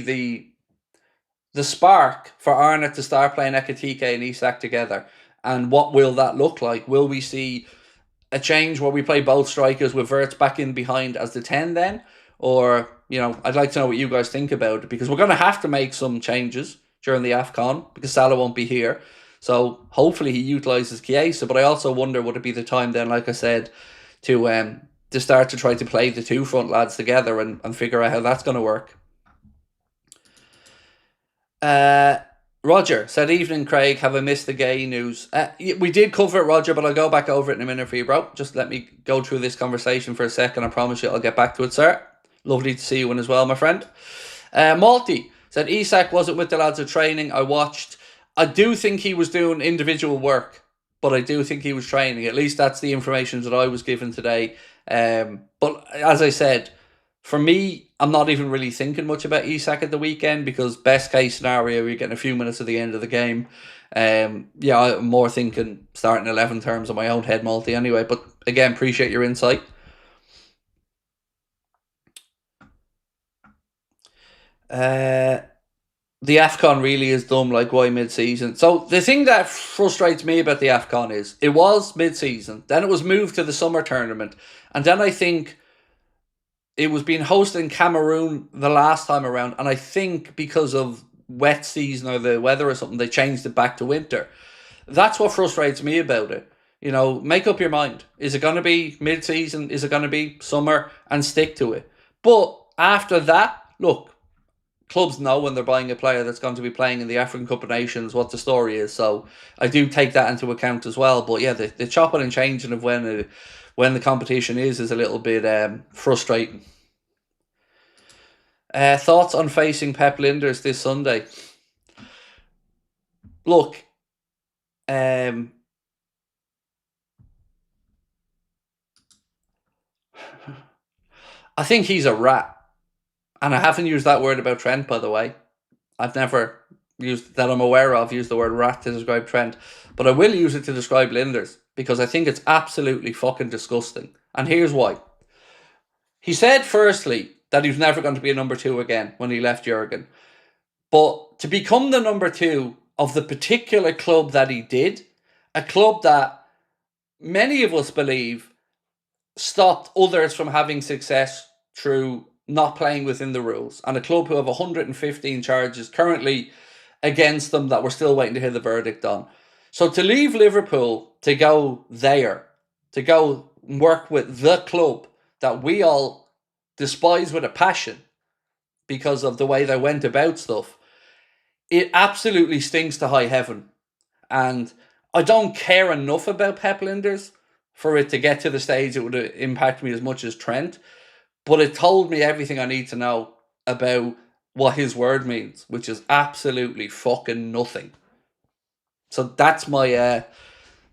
the spark for Arnott to start playing Ekitike and Isak together. And what will that look like? Will we see a change where we play both strikers with Wirtz back in behind as the 10 then? Or, I'd like to know what you guys think about it, because we're going to have to make some changes during the AFCON because Salah won't be here. So hopefully he utilises Chiesa, but I also wonder would it be the time then, like I said, to start to try to play the two front lads together and figure out how that's going to work. Roger said, "Evening, Craig. Have I missed the Guehi news?" We did cover it, Roger, but I'll go back over it in a minute for you, bro. Just let me go through this conversation for a second. I promise you I'll get back to it, sir. Lovely to see you in as well, my friend. Malty said, "Isak wasn't with the lads at training. I watched. I do think he was doing individual work, but I do think he was training. At least that's the information that I was given today. But as I said, for me, I'm not even really thinking much about Isak at the weekend because best case scenario, you're getting a few minutes at the end of the game. I'm more thinking starting 11 terms on my own head, Malty, anyway. But again, appreciate your insight. The AFCON really is dumb, like why mid-season? So the thing that frustrates me about the AFCON is it was mid-season, then it was moved to the summer tournament, and then I think it was being hosted in Cameroon the last time around, and I think because of wet season or the weather or something, they changed it back to winter. That's what frustrates me about it. Make up your mind. Is it going to be mid-season? Is it going to be summer? And stick to it. But after that, look, clubs know when they're buying a player that's going to be playing in the African Cup of Nations what the story is. So I do take that into account as well. But yeah, the chopping and changing of when the competition is a little bit frustrating. Thoughts on facing Pep Lijnders this Sunday? Look, I think he's a rat. And I haven't used that word about Trent, by the way. I've never used, that I'm aware of, used the word rat to describe Trent. But I will use it to describe Lijnders because I think it's absolutely fucking disgusting. And here's why. He said, firstly, that he was never going to be a number 2 again when he left Jurgen. But to become the number 2 of the particular club that he did, a club that many of us believe stopped others from having success through not playing within the rules, and a club who have 115 charges currently against them that we're still waiting to hear the verdict on. So to leave Liverpool to go there, to go work with the club that we all despise with a passion because of the way they went about stuff, it absolutely stinks to high heaven. And I don't care enough about Pep Lijnders for it to get to the stage it would impact me as much as Trent. But it told me everything I need to know about what his word means, which is absolutely fucking nothing. So that's my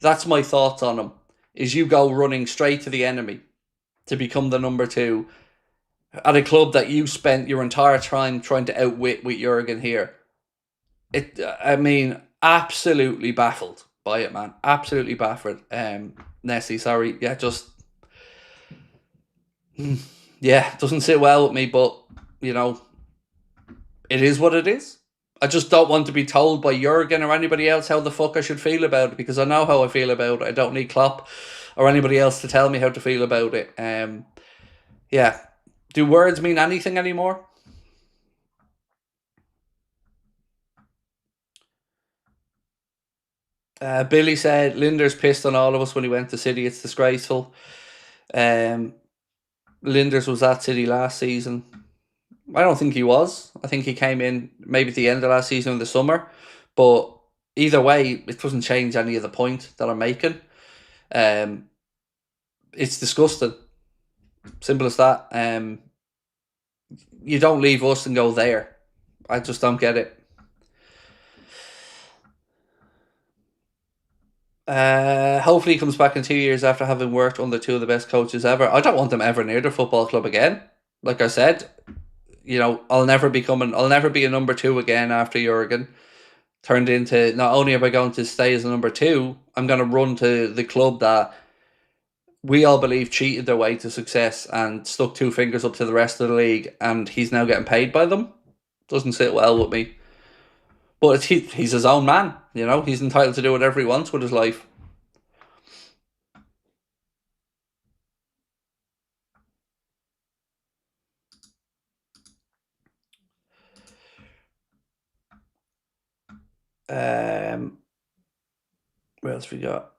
thoughts on him. Is you go running straight to the enemy to become the number 2 at a club that you spent your entire time trying to outwit with Jurgen here. Absolutely baffled by it, man. Absolutely baffled. Nessie, sorry. Yeah, just... Yeah, doesn't sit well with me, but, it is what it is. I just don't want to be told by Jurgen or anybody else how the fuck I should feel about it, because I know how I feel about it. I don't need Klopp or anybody else to tell me how to feel about it. Yeah. Do words mean anything anymore? Billy said Lijnders pissed on all of us when he went to City. It's disgraceful. Lijnders was at City last season. I don't think he was. I think he came in maybe at the end of last season in the summer. But either way, it doesn't change any of the point that I'm making. It's disgusting. Simple as that. You don't leave us and go there. I just don't get it. Hopefully he comes back in 2 years after having worked under two of the best coaches ever. I don't want him ever near the football club again. Like I said, I'll never be a number two again after Jurgen. Turned into, not only am I going to stay as a number two, I'm going to run to the club that we all believe cheated their way to success and stuck two fingers up to the rest of the league, and he's now getting paid by them. Doesn't sit well with me. But he's his own man, He's entitled to do whatever he wants with his life. What else we got?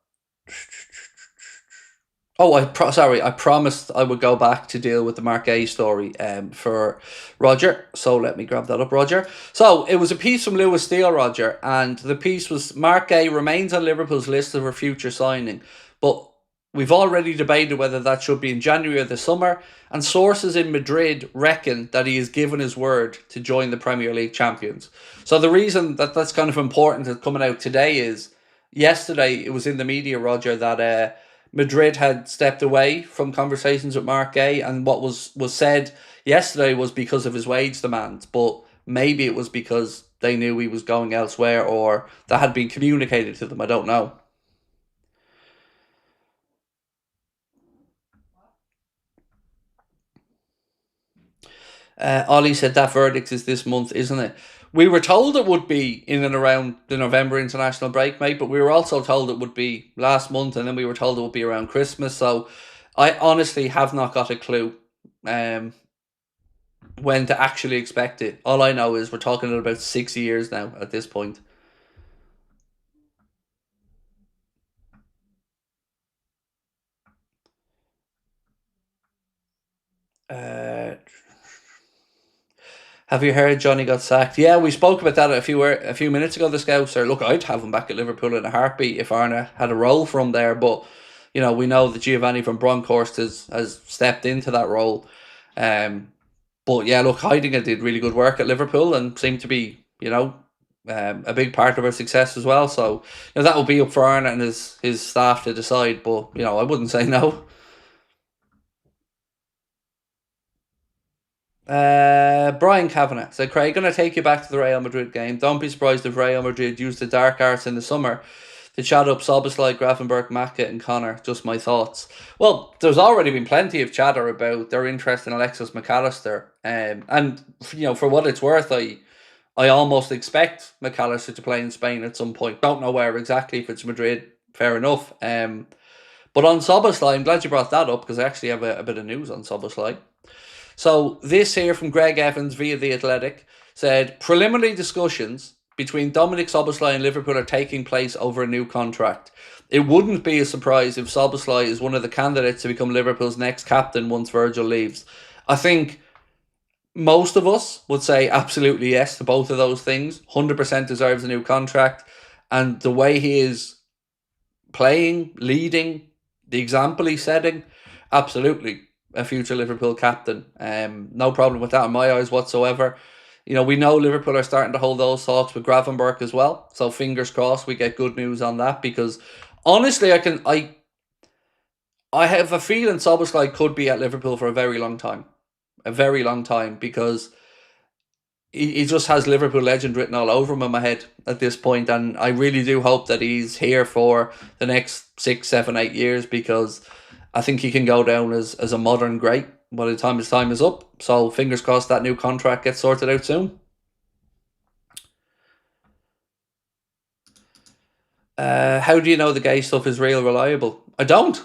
Oh, I promised I would go back to deal with the Marc Guehi story for Roger. So let me grab that up, Roger. So it was a piece from Lewis Steele, Roger, and the piece was Marc Guehi remains on Liverpool's list of a future signing, but we've already debated whether that should be in January or the summer, and sources in Madrid reckon that he has given his word to join the Premier League champions. So the reason that that's kind of important that's coming out today is yesterday it was in the media, Roger, that Madrid had stepped away from conversations with Marc Guehi, and what was said yesterday was because of his wage demands, but maybe it was because they knew he was going elsewhere, or that had been communicated to them. I don't know. Ollie said that verdict is this month, isn't it? We were told it would be in and around the November international break, mate, but we were also told it would be last month, and then we were told it would be around Christmas. So I honestly have not got a clue when to actually expect it. All I know is we're talking about 6 years now at this point. Have you heard Johnny got sacked? Yeah, we spoke about that a few minutes ago. The Scouser. Look, I'd have him back at Liverpool in a heartbeat if Arna had a role from there. But we know that Giovanni from Bronkhorst has stepped into that role. But yeah, look, Heidinger did really good work at Liverpool and seemed to be a big part of our success as well. So that will be up for Arna and his staff to decide. But I wouldn't say no. Brian Kavanagh said, Craig, going to take you back to the Real Madrid game. Don't be surprised if Real Madrid used the dark arts in the summer to chat up Szoboszlai, Gravenberch, Maka and Connor. Just my thoughts. Well, there's already been plenty of chatter about their interest in Alexis McAllister. And for what it's worth, I almost expect McAllister to play in Spain at some point. Don't know where exactly. If it's Madrid, fair enough. But on Szoboszlai, I'm glad you brought that up, because I actually have a bit of news on Szoboszlai. So this here from Greg Evans via The Athletic said, preliminary discussions between Dominik Szoboszlai and Liverpool are taking place over a new contract. It wouldn't be a surprise if Szoboszlai is one of the candidates to become Liverpool's next captain once Virgil leaves. I think most of us would say absolutely yes to both of those things. 100% deserves a new contract. And the way he is playing, leading, the example he's setting, absolutely a future Liverpool captain. No problem with that in my eyes whatsoever. We know Liverpool are starting to hold those talks with Gravenberch as well. So fingers crossed we get good news on that, because honestly I have a feeling Szoboszlai could be at Liverpool for a very long time. A very long time, because he just has Liverpool legend written all over him in my head at this point, and I really do hope that he's here for the next 6, 7, 8 years, because I think he can go down as a modern great by the time his time is up. So fingers crossed that new contract gets sorted out soon. How do you know the gay stuff is real reliable? I don't.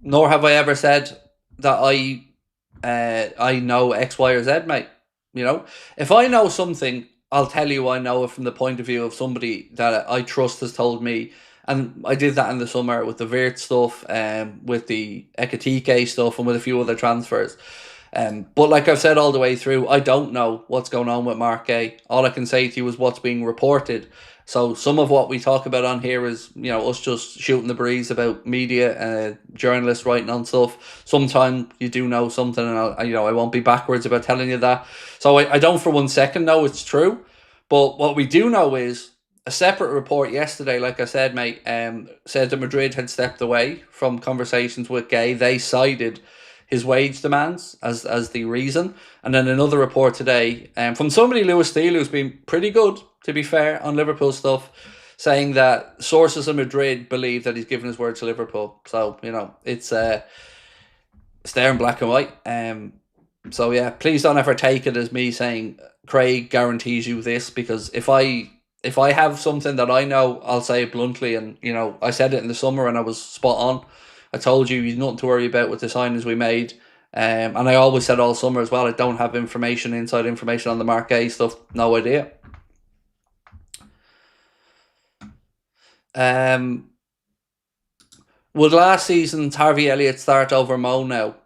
Nor have I ever said that I know X, Y, or Z, mate. You know, if I know something, I'll tell you I know it from the point of view of somebody that I trust has told me. And I did that in the summer with the Virt stuff, with the Ekatike stuff, and with a few other transfers. But like I've said all the way through, I don't know what's going on with Marc Guehi. All I can say to you is what's being reported. So some of what we talk about on here is, us just shooting the breeze about media, journalists writing on stuff. Sometimes you do know something, and I won't be backwards about telling you that. So I don't for 1 second know it's true. But what we do know is a separate report yesterday, like I said, mate, said that Madrid had stepped away from conversations with Guehi. They cited his wage demands as the reason. And then another report today from somebody, Lewis Steele, who's been pretty good, to be fair, on Liverpool stuff, saying that sources in Madrid believe that he's given his word to Liverpool. So, it's there in black and white. So, yeah, please don't ever take it as me saying Craig guarantees you this, because if I have something that I know, I'll say it bluntly. And, I said it in the summer and I was spot on. I told you he's nothing to worry about with the signings we made. And I always said all summer as well, I don't have inside information on the Marc Guehi stuff. No idea. Would last season's Harvey Elliott start over Mo now?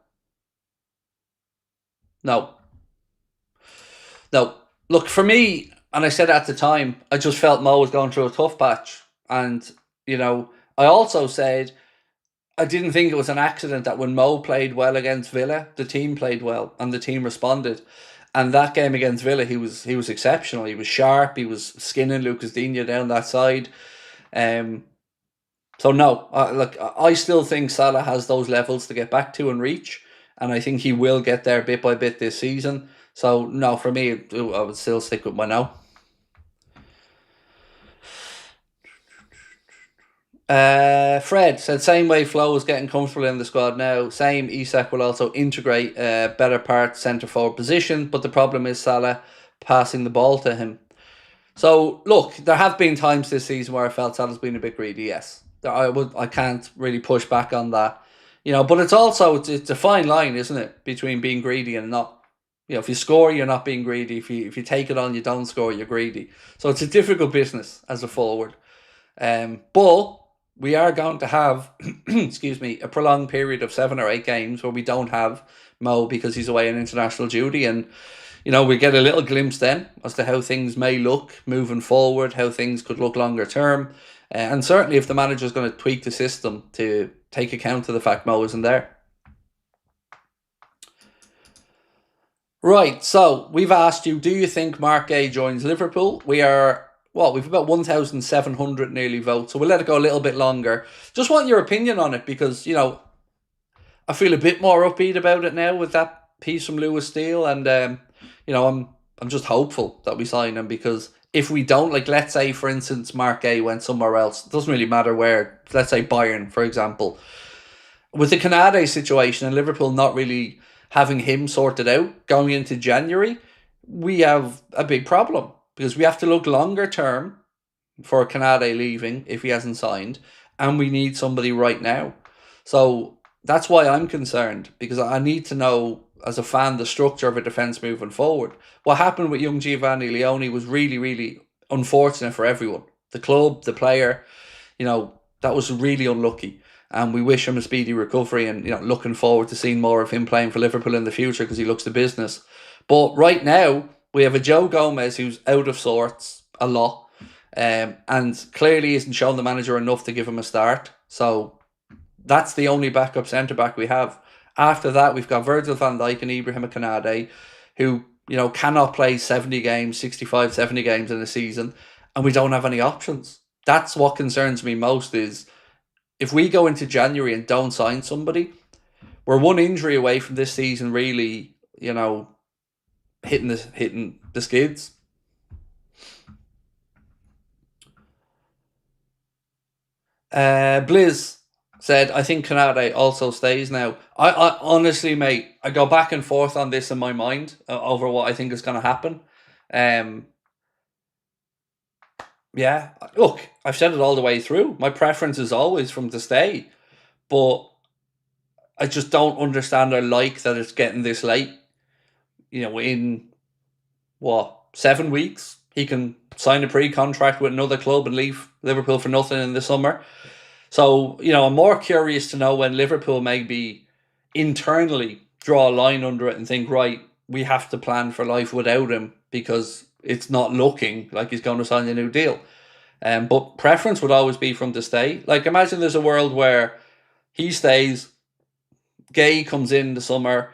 No. Look, for me, and I said at the time, I just felt Mo was going through a tough patch. And, I also said I didn't think it was an accident that when Mo played well against Villa, the team played well and the team responded. And that game against Villa, he was exceptional. He was sharp. He was skinning Lucas Digne down that side. So no, look, I still think Salah has those levels to get back to and reach, and I think he will get there bit by bit this season. So no, for me, I would still stick with my no. Fred said, same way Flo is getting comfortable in the squad now. Same, Isak will also integrate a better part centre forward position, but the problem is Salah passing the ball to him. So look, there have been times this season where I felt Salah's been a bit greedy. Yes, I can't really push back on that, But it's a fine line, isn't it, between being greedy and not. If you score, you're not being greedy. If you take it on, you don't score, you're greedy. So it's a difficult business as a forward. But we are going to have, excuse me, a prolonged period of 7 or 8 games where we don't have Mo because he's away on international duty. And, we get a little glimpse then as to how things may look moving forward, how things could look longer term. And certainly if the manager's going to tweak the system to take account of the fact Mo isn't there. Right, so we've asked you, do you think Marc Guehi joins Liverpool? We've about 1,700 nearly votes, so we'll let it go a little bit longer. Just want your opinion on it because, I feel a bit more upbeat about it now with that piece from Lewis Steele, and, I'm just hopeful that we sign him, because if we don't, like, let's say, for instance, Marc Guehi went somewhere else, it doesn't really matter where, let's say Bayern, for example. With the Canade situation and Liverpool not really having him sorted out going into January, we have a big problem, because we have to look longer term for Canade leaving if he hasn't signed, and we need somebody right now. So that's why I'm concerned, because I need to know, as a fan, the structure of a defence moving forward. What happened with young Giovanni Leone was really, really unfortunate for everyone. The club, the player, that was really unlucky. And we wish him a speedy recovery, and looking forward to seeing more of him playing for Liverpool in the future, because he looks the business. But right now, we have a Joe Gomez who's out of sorts a lot, and clearly isn't showing the manager enough to give him a start. So that's the only backup centre-back we have. After that, we've got Virgil van Dijk and Ibrahim Konate, who, cannot play 70 games, 65, 70 games in a season, and we don't have any options. That's what concerns me most, is if we go into January and don't sign somebody, we're one injury away from this season really, hitting the skids. Blizz said, I think Konate also stays now. I honestly, mate, I go back and forth on this in my mind over what I think is going to happen. Yeah, look, I've said it all the way through. My preference is always from to stay, but I just don't understand or like that it's getting this late. In what, 7 weeks, he can sign a pre-contract with another club and leave Liverpool for nothing in the summer. So, I'm more curious to know when Liverpool maybe internally draw a line under it and think, right, we have to plan for life without him because it's not looking like he's going to sign a new deal. But preference would always be for him to stay. Like, imagine there's a world where he stays, Guehi comes in the summer,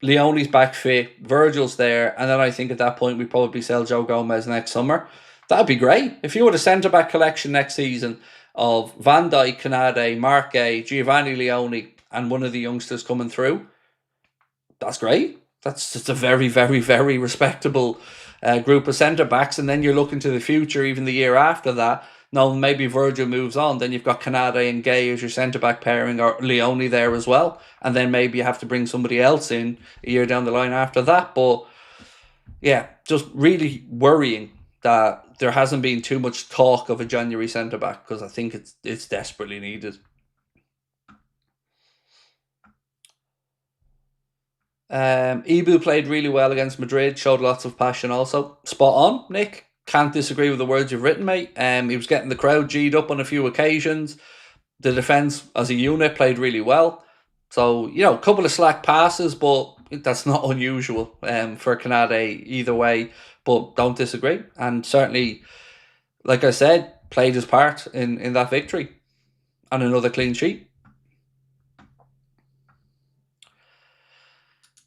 Leone's back fit, Virgil's there, and then I think at that point we probably sell Joe Gomez next summer. That'd be great. If you had a centre-back collection next season of Van Dijk, Canade, Marc Guehi, Giovanni Leone, and one of the youngsters coming through, that's great. That's just a very, very, very respectable group of centre-backs. And then you're looking to the future, even the year after that. No, maybe Virgil moves on. Then you've got Canade and Guehi as your centre-back pairing, or Leone there as well. And then maybe you have to bring somebody else in a year down the line after that. But yeah, just really worrying that there hasn't been too much talk of a January centre-back, because I think it's desperately needed. Ibu played really well against Madrid, showed lots of passion also. Spot on, Nick. Can't disagree with the words you've written, mate. He was getting the crowd G'd up on a few occasions. The defence as a unit played really well. So, a couple of slack passes, but that's not unusual for Canade either way. But don't disagree. And certainly, like I said, played his part in that victory. And another clean sheet.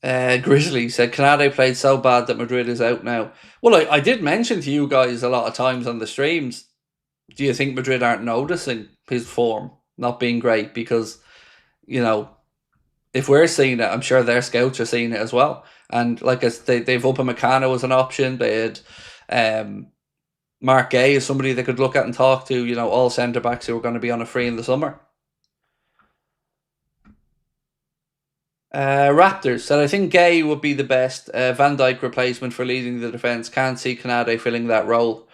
Grizzly said, Canade played so bad that Madrid is out now. Well, I did mention to you guys a lot of times on the streams, do you think Madrid aren't noticing his form not being great? Because, if we're seeing it, I'm sure their scouts are seeing it as well. And like I said, they've Upamecano as an option. They had Marc Guehi as somebody they could look at and talk to, all centre-backs who are going to be on a free in the summer. Raptors said, I think Guehi would be the best Van Dijk replacement for leading the defence. Can't see Canade filling that role.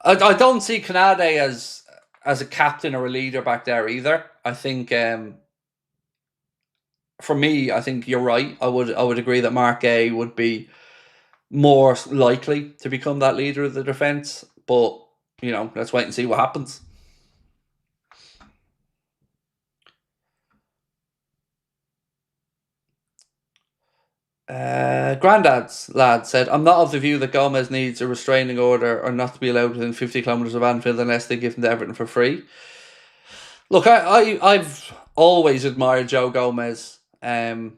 I don't see Canade as a captain or a leader back there either. I think, for me, I think you're right. I would agree that Marc Guehi would be more likely to become that leader of the defence. But, let's wait and see what happens. Grandad's lad said, I'm not of the view that Gomez needs a restraining order or not to be allowed within 50 kilometres of Anfield unless they give him to Everton for free. Look, I've always admired Joe Gomez, but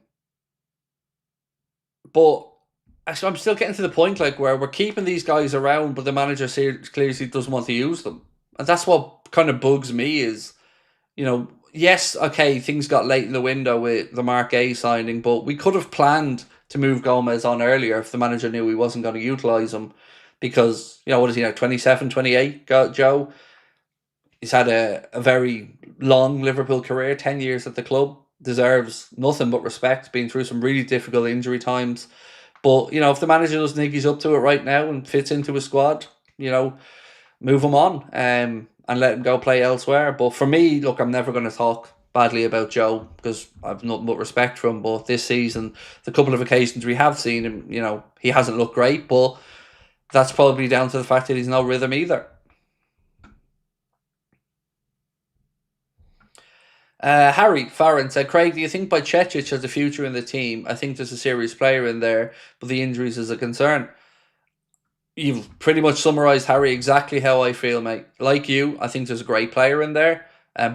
actually I'm still getting to the point where we're keeping these guys around, but the manager clearly doesn't want to use them. And that's what kind of bugs me is, yes, okay, things got late in the window with the Marc Guehi signing, but we could have planned to move Gomez on earlier if the manager knew he wasn't going to utilise him. Because, what is he now, 27, 28, Joe? He's had a very long Liverpool career, 10 years at the club. Deserves nothing but respect, been through some really difficult injury times. But, if the manager doesn't think he's up to it right now and fits into his squad, move him on and let him go play elsewhere. But for me, look, I'm never going to talk badly about Joe because I've nothing but respect for him. But this season, the couple of occasions we have seen him, he hasn't looked great, but that's probably down to the fact that he's no rhythm either. Harry Farron said, Craig, do you think Bajcetic has a future in the team? I think there's a serious player in there, but the injuries is a concern. You've pretty much summarised, Harry, exactly how I feel, mate. Like you, I think there's a great player in there.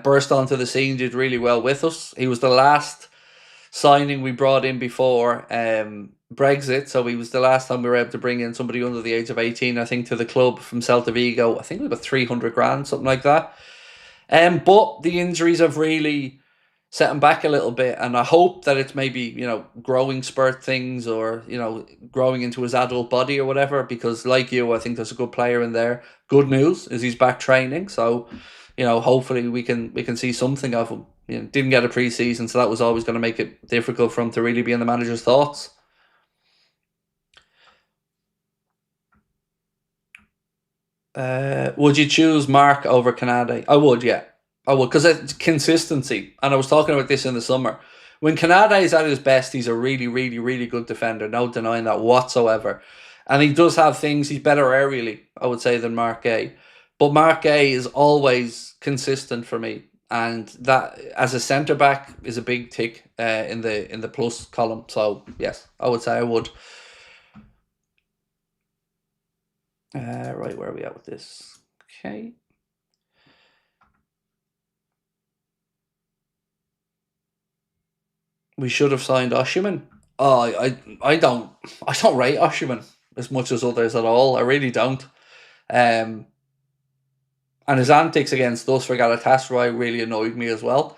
Burst onto the scene, did really well with us. He was the last signing we brought in before Brexit, so he was the last time we were able to bring in somebody under the age of 18, I think, to the club from Celta Vigo. I think it was about 300 grand, something like that. But the injuries have really set him back a little bit, and I hope that it's maybe, growing spurt things or, growing into his adult body or whatever, because like you, I think there's a good player in there. Good news is he's back training, so, hopefully we can see something of him. Didn't get a pre-season, so that was always going to make it difficult for him to really be in the manager's thoughts. Would you choose Mark over Canade? I would, yeah. I would, because it's consistency. And I was talking about this in the summer. When Canade is at his best, he's a really, really, really good defender. No denying that whatsoever. And he does have things, he's better aerially, I would say, than Marc Guehi. But Marc Guehi is always consistent for me. And that, as a centre back, is a big tick in the plus column. So, yes, I would say I would. Right, where are we at with this? Okay. We should have signed Osimhen. Oh, I don't rate Osimhen as much as others at all. I really don't. And his antics against us for Galatasaray really annoyed me as well.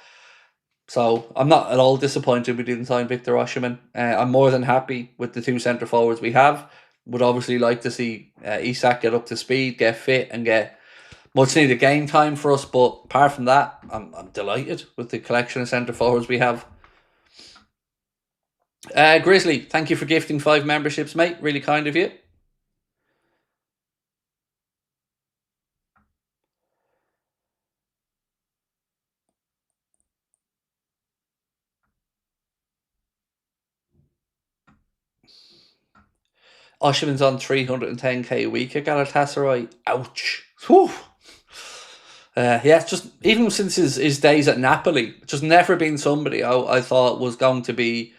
So I'm not at all disappointed we didn't sign Victor Osimhen. I'm more than happy with the two centre forwards we have. Would obviously like to see Isak get up to speed, get fit, and get much needed game time for us. But apart from that, I'm delighted with the collection of centre forwards we have. Grizzly, thank you for gifting 5 memberships, mate. Really kind of you. Osimhen's on 310k a week at Galatasaray. Ouch. Whew. Yeah, just even since his days at Napoli, just never been somebody I thought was going to be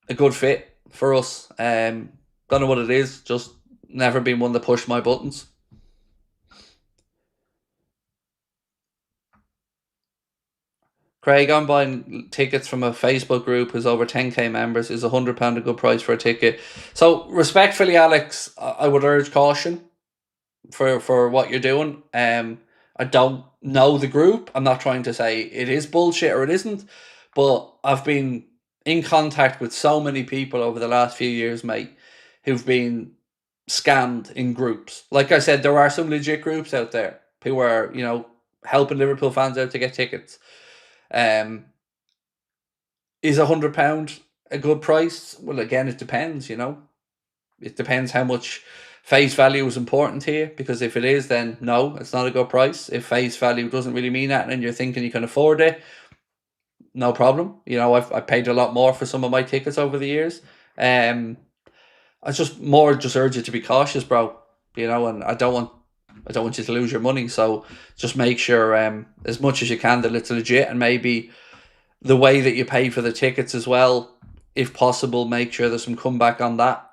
a good fit for us. Don't know what it is, just never been one to push my buttons. Craig, I'm buying tickets from a Facebook group who's over 10k members. Is £100 a good price for a ticket? So respectfully, Alex, I would urge caution for what you're doing. I don't know the group. I'm not trying to say it is bullshit or it isn't, but I've been in contact with so many people over the last few years, mate, who've been scammed in groups. Like I said, there are some legit groups out there who are, helping Liverpool fans out to get tickets. Is £100 a good price? Well, again, it depends. It depends how much face value is important to you, because if it is, then no, it's not a good price. If face value doesn't really mean that and you're thinking you can afford it, no problem. I've paid a lot more for some of my tickets over the years. I just urge you to be cautious, bro. And I don't want you to lose your money. So just make sure as much as you can that it's legit, and maybe the way that you pay for the tickets as well, if possible, make sure there's some comeback on that.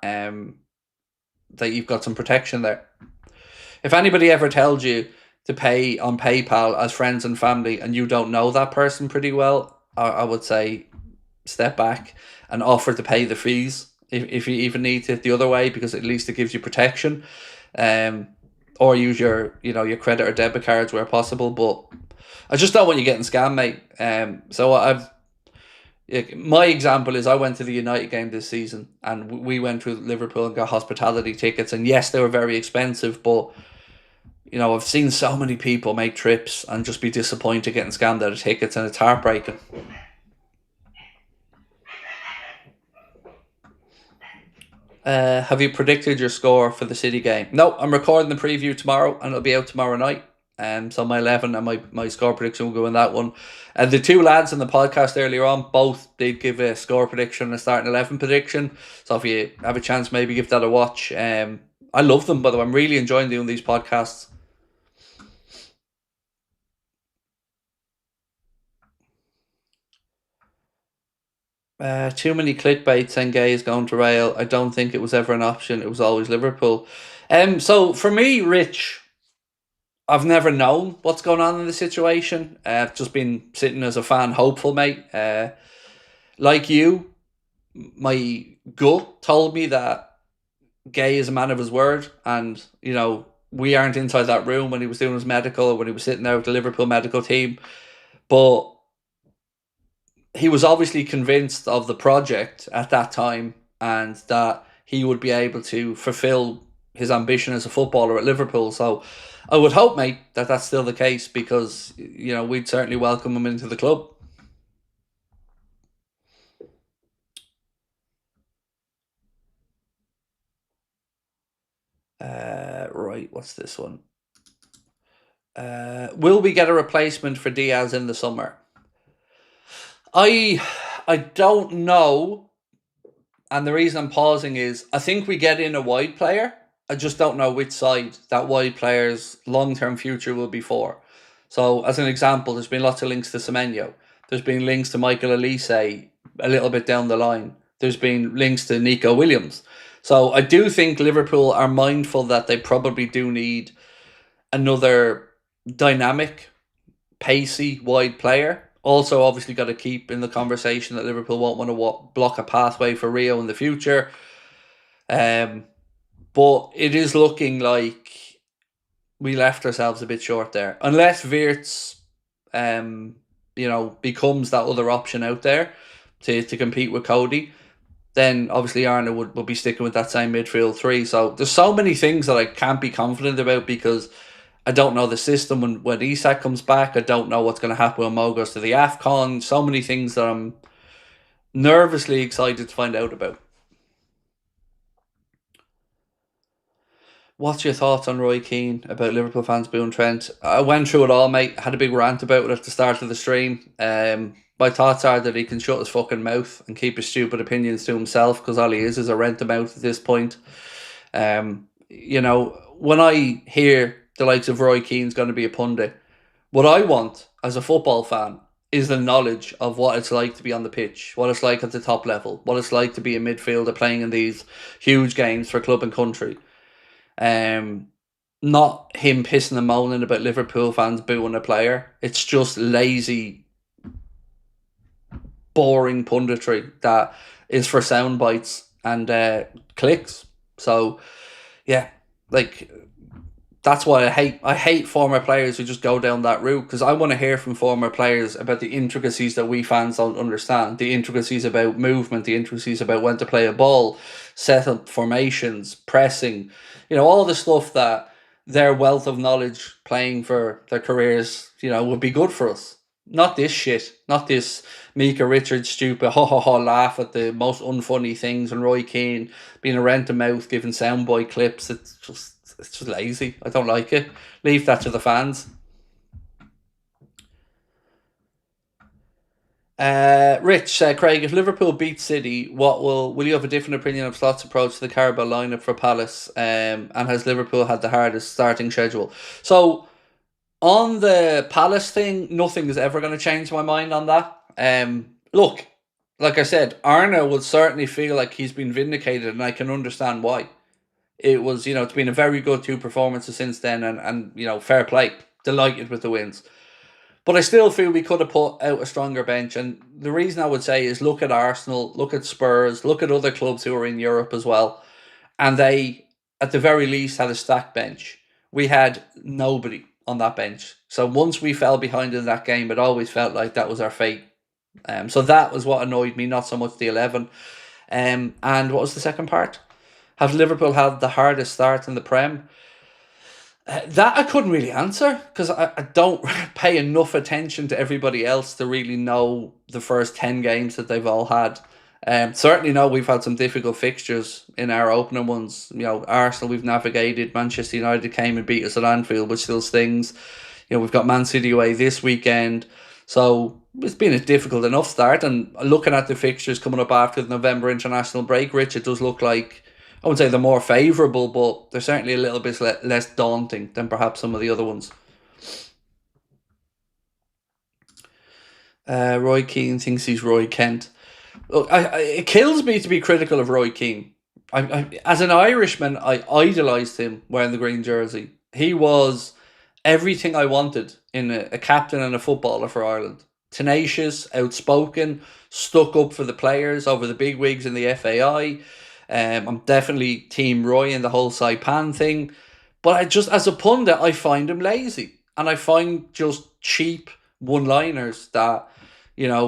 That you've got some protection there. If anybody ever tells you to pay on PayPal as friends and family and you don't know that person pretty well, I would say step back and offer to pay the fees if you even need it the other way, because at least it gives you protection. Or use your credit or debit cards where possible. But I just don't want you getting scammed, mate. So my example is I went to the United game this season and we went with Liverpool and got hospitality tickets, and yes, they were very expensive, but I've seen so many people make trips and just be disappointed getting scammed out of tickets, and it's heartbreaking. Have you predicted your score for the City game? No, I'm recording the preview tomorrow and it'll be out tomorrow night. So my 11 and my score prediction will go in that one. And the two lads in the podcast earlier on both did give a score prediction and a starting 11 prediction. So if you have a chance, maybe give that a watch. I love them, by the way. I'm really enjoying doing these podcasts. Too many clickbait saying Guehi is going to Rail. I don't think it was ever an option. It was always Liverpool. So for me, Rich, I've never known what's going on in the situation. I've just been sitting as a fan, hopeful, mate. Like you, my gut told me that Guehi is a man of his word, and we aren't inside that room when he was doing his medical or when he was sitting there with the Liverpool medical team, but he was obviously convinced of the project at that time and that he would be able to fulfill his ambition as a footballer at Liverpool. So I would hope, mate, that that's still the case, because we'd certainly welcome him into the club. right, what's this one? Will we get a replacement for Diaz in the summer? I don't know, and the reason I'm pausing is I think we get in a wide player. I just don't know which side that wide player's long-term future will be for. So, as an example, there's been lots of links to Semenyo. There's been links to Michael Elise a little bit down the line. There's been links to Nico Williams. So, I do think Liverpool are mindful that they probably do need another dynamic, pacey, wide player. Also, obviously, got to keep in the conversation that Liverpool won't want to block a pathway for Rio in the future. But it is looking like we left ourselves a bit short there. Unless Wirtz, becomes that other option out there to compete with Cody, then obviously Arnold would be sticking with that same midfield three. So there's so many things that I can't be confident about because I don't know the system when Isak comes back. I don't know what's going to happen when Mo goes to the AFCON. So many things that I'm nervously excited to find out about. What's your thoughts on Roy Keane about Liverpool fans booing Trent? I went through it all, mate. Had a big rant about it at the start of the stream. My thoughts are that he can shut his fucking mouth and keep his stupid opinions to himself because all he is a rent-a-mouth at this point. When I hear the likes of Roy Keane's going to be a pundit, what I want as a football fan is the knowledge of what it's like to be on the pitch, what it's like at the top level, what it's like to be a midfielder playing in these huge games for club and country. Not him pissing and moaning about Liverpool fans booing a player. It's just lazy, boring punditry that is for sound bites and clicks. So, yeah, that's why I hate former players who just go down that route because I want to hear from former players about the intricacies that we fans don't understand, the intricacies about movement, the intricacies about when to play a ball, setup, formations, pressing, all the stuff that their wealth of knowledge playing for their careers, would be good for us. Not this shit, not this Mika Richards stupid laugh at the most unfunny things and Roy Keane being a rent-a-mouth giving soundboy clips. It's just lazy. I don't like it. Leave that to the fans. Rich, Craig, if Liverpool beat City, will you have a different opinion of Slott's approach to the Carabao lineup for Palace? And has Liverpool had the hardest starting schedule? So on the Palace thing, nothing is ever going to change my mind on that. Look, like I said, Arna would certainly feel like he's been vindicated, and I can understand why. It was, it's been a very good 2 performances since then, and fair play. Delighted with the wins. But I still feel we could have put out a stronger bench. And the reason I would say is look at Arsenal, look at Spurs, look at other clubs who are in Europe as well. And they, at the very least, had a stacked bench. We had nobody on that bench. So once we fell behind in that game, it always felt like that was our fate. So that was what annoyed me, not so much the 11. And what was the second part? Have Liverpool had the hardest start in the Prem? That I couldn't really answer because I don't pay enough attention to everybody else to really know the first 10 games that they've all had. Certainly know we've had some difficult fixtures in our opening ones. Arsenal we've navigated. Manchester United came and beat us at Anfield, which still stings. We've got Man City away this weekend. So it's been a difficult enough start. And looking at the fixtures coming up after the November international break, Rich, it does look like, I wouldn't say they're more favourable, but they're certainly a little bit less daunting than perhaps some of the other ones. Roy Keane thinks he's Roy Kent. Look, it kills me to be critical of Roy Keane. As an Irishman, I idolised him wearing the green jersey. He was everything I wanted in a captain and a footballer for Ireland. Tenacious, outspoken, stuck up for the players over the big wigs in the FAI. I'm definitely Team Roy in the whole Saipan thing. But I just, as a pundit, I find him lazy. And I find just cheap one-liners that,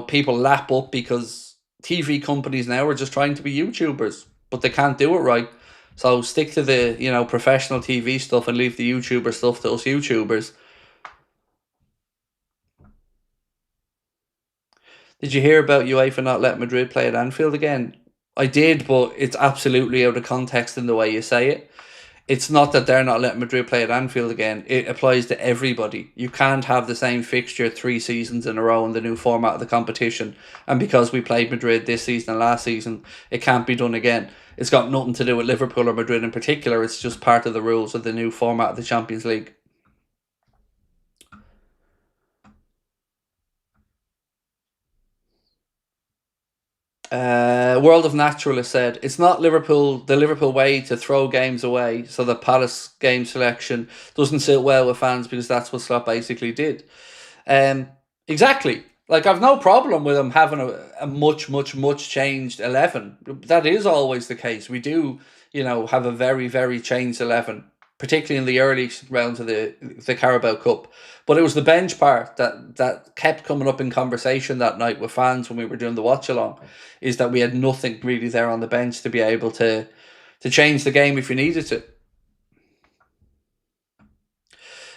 people lap up because TV companies now are just trying to be YouTubers. But they can't do it right. So stick to the, professional TV stuff and leave the YouTuber stuff to us YouTubers. Did you hear about UEFA not letting Madrid play at Anfield again? I did, but it's absolutely out of context in the way you say it. It's not that they're not letting Madrid play at Anfield again. It applies to everybody. You can't have the same fixture 3 seasons in a row in the new format of the competition. And because we played Madrid this season and last season, it can't be done again. It's got nothing to do with Liverpool or Madrid in particular. It's just part of the rules of the new format of the Champions League. World of Naturalist said it's not the Liverpool way to throw games away, so the Palace game selection doesn't sit well with fans because that's what Slot basically did. Exactly. Like, I've no problem with him having a much changed 11. That is always the case. We do, have a very, very changed 11, particularly in the early rounds of the Carabao Cup. But it was the bench part that kept coming up in conversation that night with fans when we were doing the watch along, is that we had nothing really there on the bench to be able to change the game if you needed to.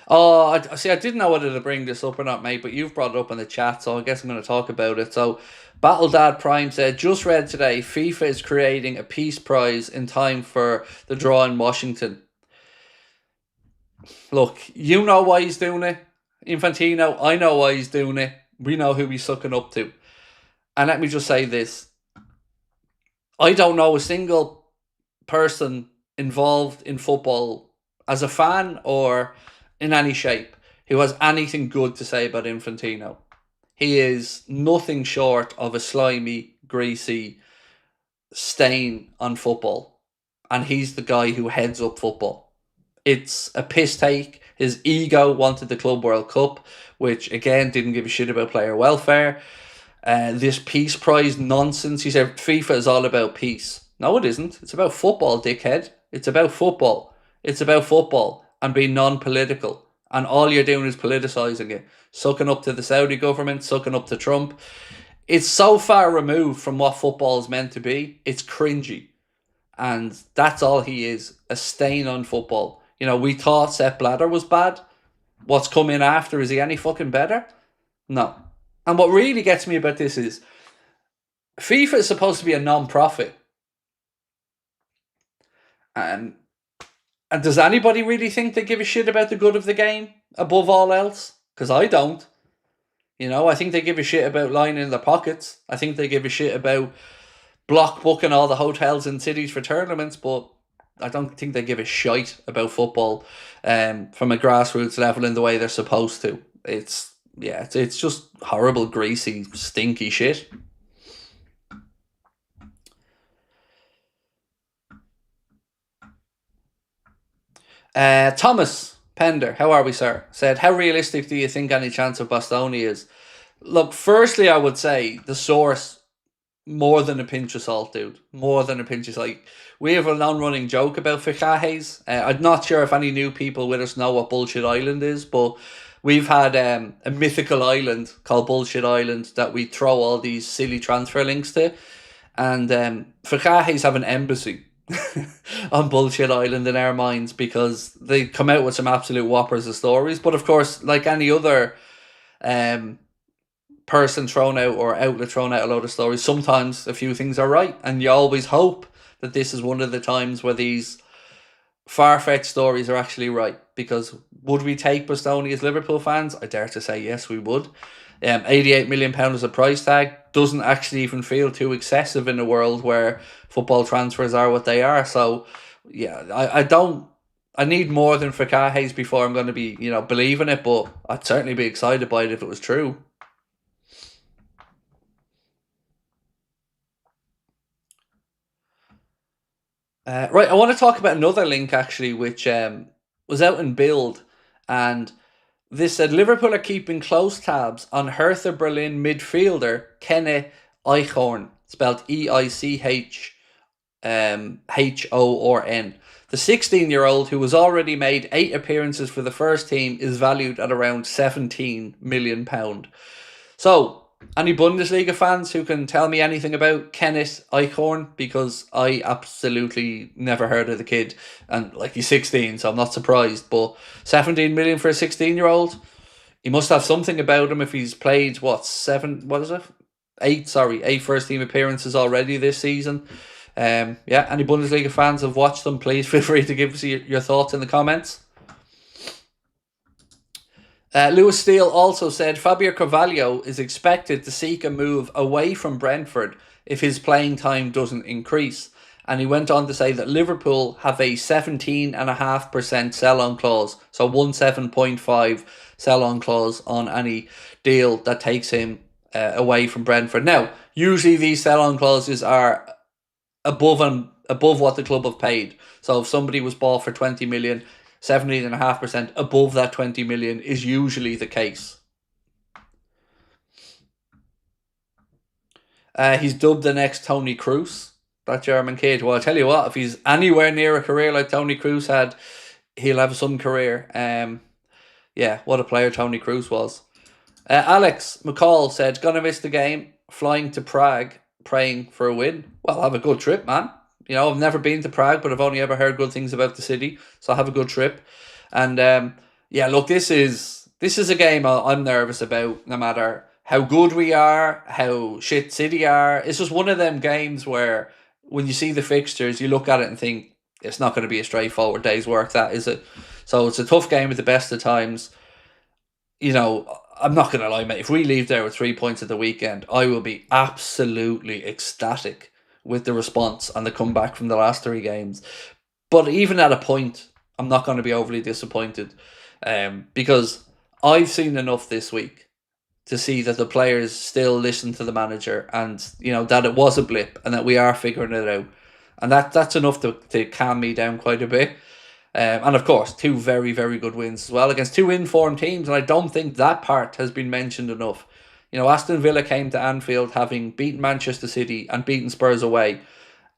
Oh, I see. I didn't know whether to bring this up or not, mate, but you've brought it up in the chat, so I guess I'm going to talk about it. So, Battle Dad Prime said, just read today, FIFA is creating a peace prize in time for the draw in Washington. Look, you know why he's doing it, Infantino. I know why he's doing it. We know who he's sucking up to. And let me just say this. I don't know a single person involved in football as a fan or in any shape who has anything good to say about Infantino. He is nothing short of a slimy, greasy stain on football. And he's the guy who heads up football. It's a piss take. His ego wanted the Club World Cup, which again didn't give a shit about player welfare. This peace prize nonsense. He said FIFA is all about peace. No, it isn't. It's about football, dickhead. It's about football. It's about football and being non-political. And all you're doing is politicising it. Sucking up to the Saudi government, sucking up to Trump. It's so far removed from what football is meant to be. It's cringy. And that's all he is. A stain on football. We thought Sepp Blatter was bad. What's coming after? Is he any fucking better? No. And what really gets me about this is FIFA is supposed to be a non-profit. And does anybody really think they give a shit about the good of the game above all else? Because I don't. I think they give a shit about lining in their pockets. I think they give a shit about block booking all the hotels in cities for tournaments, but I don't think they give a shite about football from a grassroots level in the way they're supposed to. It's just horrible, greasy, stinky shit. Thomas Pender, how are we, sir? Said, how realistic do you think any chance of Bastoni is? Look, firstly, I would say the source, more than a pinch of salt, dude. More than a pinch of salt. We have a long-running joke about fichajes. I'm not sure if any new people with us know what Bullshit Island is, but we've had a mythical island called Bullshit Island that we throw all these silly transfer links to. And fichajes have an embassy on Bullshit Island in our minds because they come out with some absolute whoppers of stories. But of course, like any other person thrown out or outlet thrown out a load of stories, sometimes a few things are right. And you always hope that this is one of the times where these far-fetched stories are actually right. Because would we take Bastoni as Liverpool fans? I dare to say yes, we would. £88 million as a price tag doesn't actually even feel too excessive in a world where football transfers are what they are. So, yeah, I need more than fichajes before I'm going to be, believing it, but I'd certainly be excited by it if it was true. Right, I want to talk about another link, actually, which was out in Bild, and this said Liverpool are keeping close tabs on Hertha Berlin midfielder Kenne Eichhorn, spelled EICHHORN. The 16-year-old, who has already made 8 appearances for the first team, is valued at around £17 million. So, any Bundesliga fans who can tell me anything about Kenneth Eichhorn? Because I absolutely never heard of the kid. And he's 16, so I'm not surprised. But 17 million for a 16-year-old? He must have something about him if he's played, 8 first team appearances already this season. Yeah, any Bundesliga fans have watched them, please feel free to give us your thoughts in the comments. Lewis Steele also said Fabio Carvalho is expected to seek a move away from Brentford if his playing time doesn't increase. And he went on to say that Liverpool have a 17.5% sell-on clause, so 17.5 sell-on clause on any deal that takes him away from Brentford. Now, usually these sell-on clauses are above what the club have paid. So if somebody was bought for 20 million, 17.5% above that 20 million is usually the case. He's dubbed the next Tony Kroos, that German kid. Well, I'll tell you what, if he's anywhere near a career like Tony Kroos had, he'll have some career. Yeah, what a player Tony Kroos was. Alex McCall said, gonna miss the game, flying to Prague, praying for a win. Well, have a good trip, man. You know, I've never been to Prague, but I've only ever heard good things about the city. So have a good trip. And yeah, look, this is a game I'm nervous about, no matter how good we are, how shit City are. It's just one of them games where when you see the fixtures, you look at it and think, it's not going to be a straightforward day's work, that is it. So it's a tough game at the best of times. You know, I'm not going to lie, mate. If we leave there with 3 points at the weekend, I will be absolutely ecstatic with the response and the comeback from the last 3 games. But even at a point, I'm not going to be overly disappointed, because I've seen enough this week to see that the players still listen to the manager, and you know that it was a blip and that we are figuring it out, and that's enough to calm me down quite a bit. And of course, 2 very, very good wins as well against 2 informed teams, and I don't think that part has been mentioned enough. You know, Aston Villa came to Anfield having beaten Manchester City and beaten Spurs away,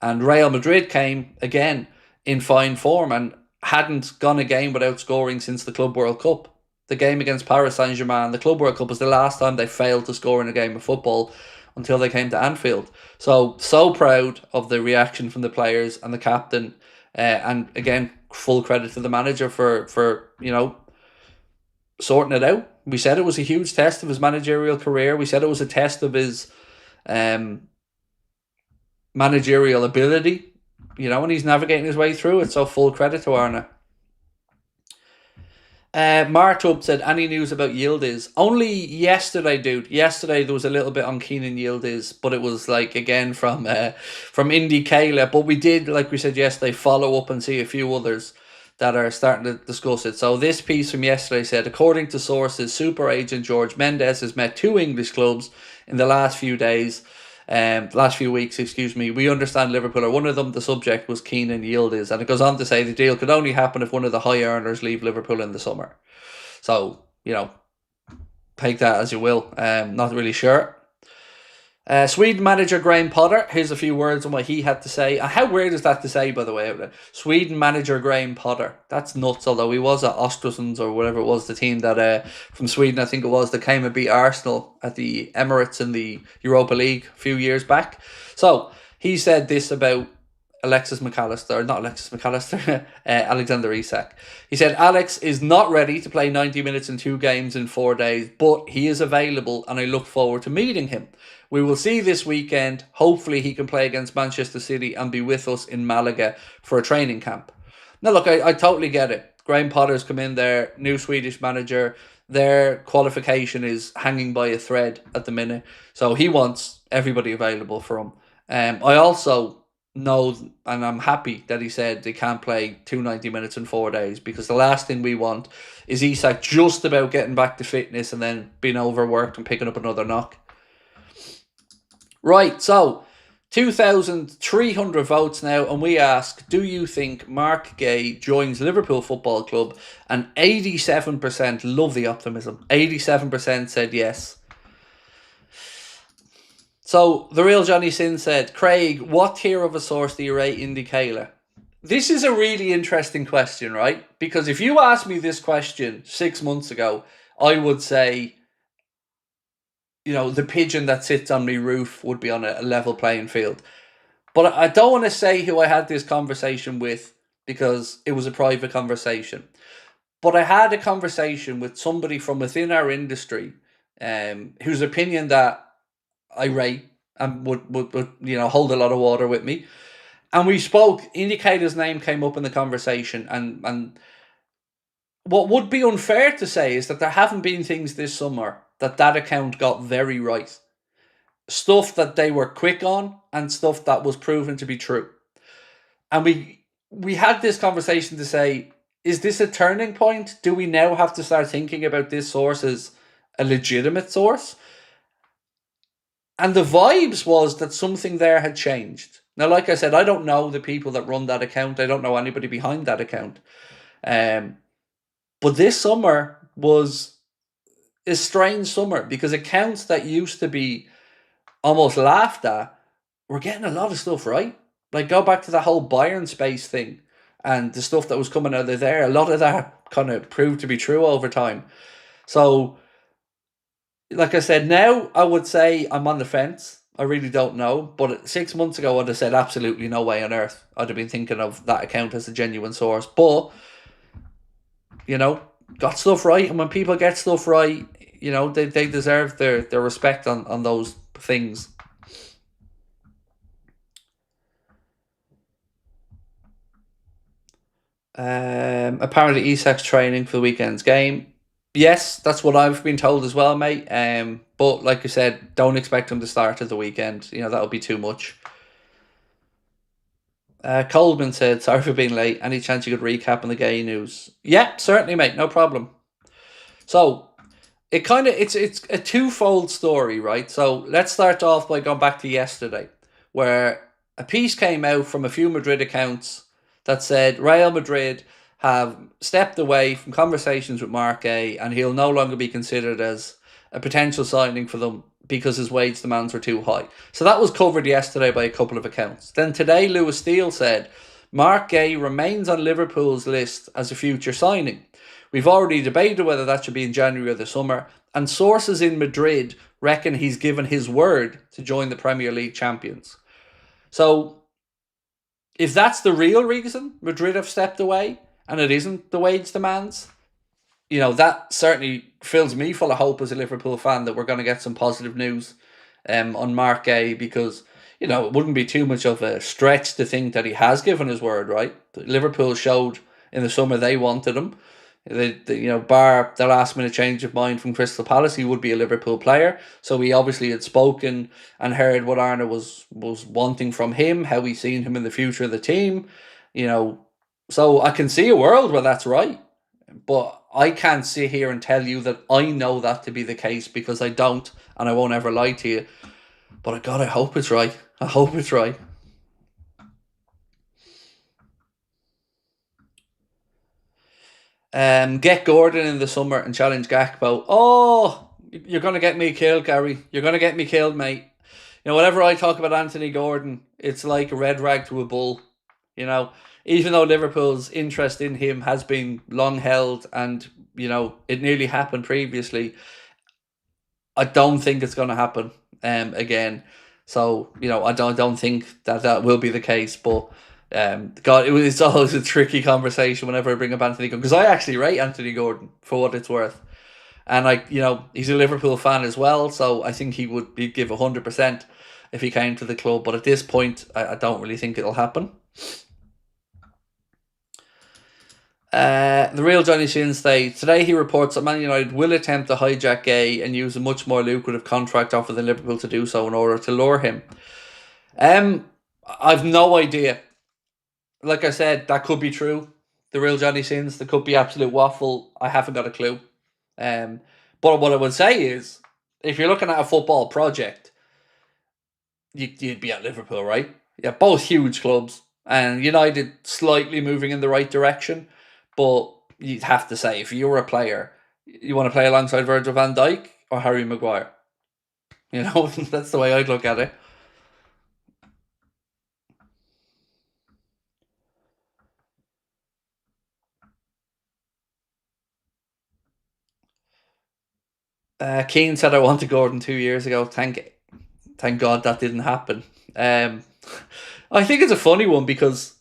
and Real Madrid came again in fine form and hadn't gone a game without scoring since the Club World Cup. The game against Paris Saint-Germain, the Club World Cup, was the last time they failed to score in a game of football until they came to Anfield. So proud of the reaction from the players and the captain. And again, full credit to the manager for you know, sorting it out. We said it was a huge test of his managerial career. We said it was a test of his managerial ability. You know, and he's navigating his way through it. So full credit to Arne. Martup said, any news about Yildiz? Only yesterday, dude. Yesterday there was a little bit on Keenan Yildiz, but it was like, again, from IndieKayla. But we did, like we said yesterday, follow up and see a few others that are starting to discuss it. So this piece from yesterday said, according to sources, super agent George Mendes has met 2 English clubs in the last few weeks, excuse me. We understand Liverpool are one of them. The subject was Keenan Yildiz. And it goes on to say the deal could only happen if one of the high earners leave Liverpool in the summer. So, you know, take that as you will. Not really sure. Sweden manager Graham Potter, here's a few words on what he had to say. And how weird is that to say, by the way? Sweden manager Graham Potter. That's nuts, although he was at Östersunds or whatever it was, the team that from Sweden, I think it was, that came and beat Arsenal at the Emirates in the Europa League a few years back. So he said this about Alexander Isak. He said, Alex is not ready to play 90 minutes in 2 games in 4 days, but he is available and I look forward to meeting him. We will see this weekend. Hopefully he can play against Manchester City and be with us in Malaga for a training camp. Now look, I totally get it. Graham Potter's come in there, new Swedish manager. Their qualification is hanging by a thread at the minute. So he wants everybody available for him. I also know, and I'm happy that he said they can't play 290 minutes in 4 days, because the last thing we want is Isak just about getting back to fitness and then being overworked and picking up another knock. Right, so 2,300 votes now, and we ask, do you think Marc Guehi joins Liverpool Football Club? And 87% love the optimism. 87% said yes. So, the real Johnny Sin said, Craig, what tier of a source do you rate IndieKayla? This is a really interesting question, right? Because if you asked me this question 6 months ago, I would say, you know, the pigeon that sits on my roof would be on a level playing field. But I don't want to say who I had this conversation with, because it was a private conversation. But I had a conversation with somebody from within our industry, whose opinion that I rate and would you know, hold a lot of water with me. And we spoke, Indicator's name came up in the conversation, and what would be unfair to say is that there haven't been things this summer that account got very right. Stuff that they were quick on and stuff that was proven to be true. And we had this conversation to say, is this a turning point? Do we now have to start thinking about this source as a legitimate source? And the vibes was that something there had changed. Now, like I said, I don't know the people that run that account. I don't know anybody behind that account. But this summer was a strange summer because accounts that used to be almost laughed at were getting a lot of stuff right. Like, go back to the whole Bayern space thing and the stuff that was coming out of there. A lot of that kind of proved to be true over time. So, like I said, now I would say I'm on the fence. I really don't know. But 6 months ago, I'd have said absolutely no way on earth. I'd have been thinking of that account as a genuine source. But, you know, got stuff right. And when people get stuff right, you know, they deserve their respect on those things. Apparently Isak's training for the weekend's game. Yes, that's what I've been told as well, mate. But like I said, don't expect him to start at the weekend. You know, that'll be too much. Coleman said, sorry for being late. Any chance you could recap on the Guehi news? Yeah, certainly, mate. No problem. So, it's a twofold story, right? So, let's start off by going back to yesterday, where a piece came out from a few Madrid accounts that said Real Madrid have stepped away from conversations with Marc Guehi and he'll no longer be considered as a potential signing for them because his wage demands were too high. So that was covered yesterday by a couple of accounts. Then today, Lewis Steele said, Marc Guehi remains on Liverpool's list as a future signing. We've already debated whether that should be in January or the summer, and sources in Madrid reckon he's given his word to join the Premier League champions. So, if that's the real reason Madrid have stepped away, and it isn't the wage demands, you know, that certainly fills me full of hope as a Liverpool fan that we're going to get some positive news on Marc Guehi, because, you know, it wouldn't be too much of a stretch to think that he has given his word, right? Liverpool showed in the summer they wanted him. You know, bar the last minute change of mind from Crystal Palace, he would be a Liverpool player. So he obviously had spoken and heard what Arne was wanting from him, how he's seen him in the future of the team. You know, so I can see a world where that's right. But I can't sit here and tell you that I know that to be the case, because I don't, and I won't ever lie to you. But God, I hope it's right. I hope it's right. Get Gordon in the summer and challenge Gakpo. Oh, you're going to get me killed, Gary. You're going to get me killed, mate. You know, whenever I talk about Anthony Gordon, it's like a red rag to a bull. You know, even though Liverpool's interest in him has been long held and, you know, it nearly happened previously, I don't think it's going to happen again. So, you know, I don't think that will be the case. But God, it's always a tricky conversation whenever I bring up Anthony Gordon, because I actually rate Anthony Gordon for what it's worth, and you know, he's a Liverpool fan as well, so I think he'd give 100% if he came to the club. But at this point, I don't really think it'll happen. The real Johnny Shins today he reports that Man United will attempt to hijack Guehi and use a much more lucrative contract offer than Liverpool to do so in order to lure him. I've no idea. Like I said, that could be true. The real Johnny Sins, there could be absolute waffle. I haven't got a clue. But what I would say is, if you're looking at a football project, you'd be at Liverpool, right? Yeah, both huge clubs, and United slightly moving in the right direction. But you'd have to say, if you're a player, you want to play alongside Virgil van Dijk or Harry Maguire. You know, that's the way I'd look at it. Keane said I wanted Gordon 2 years ago. Thank God that didn't happen. I think it's a funny one, because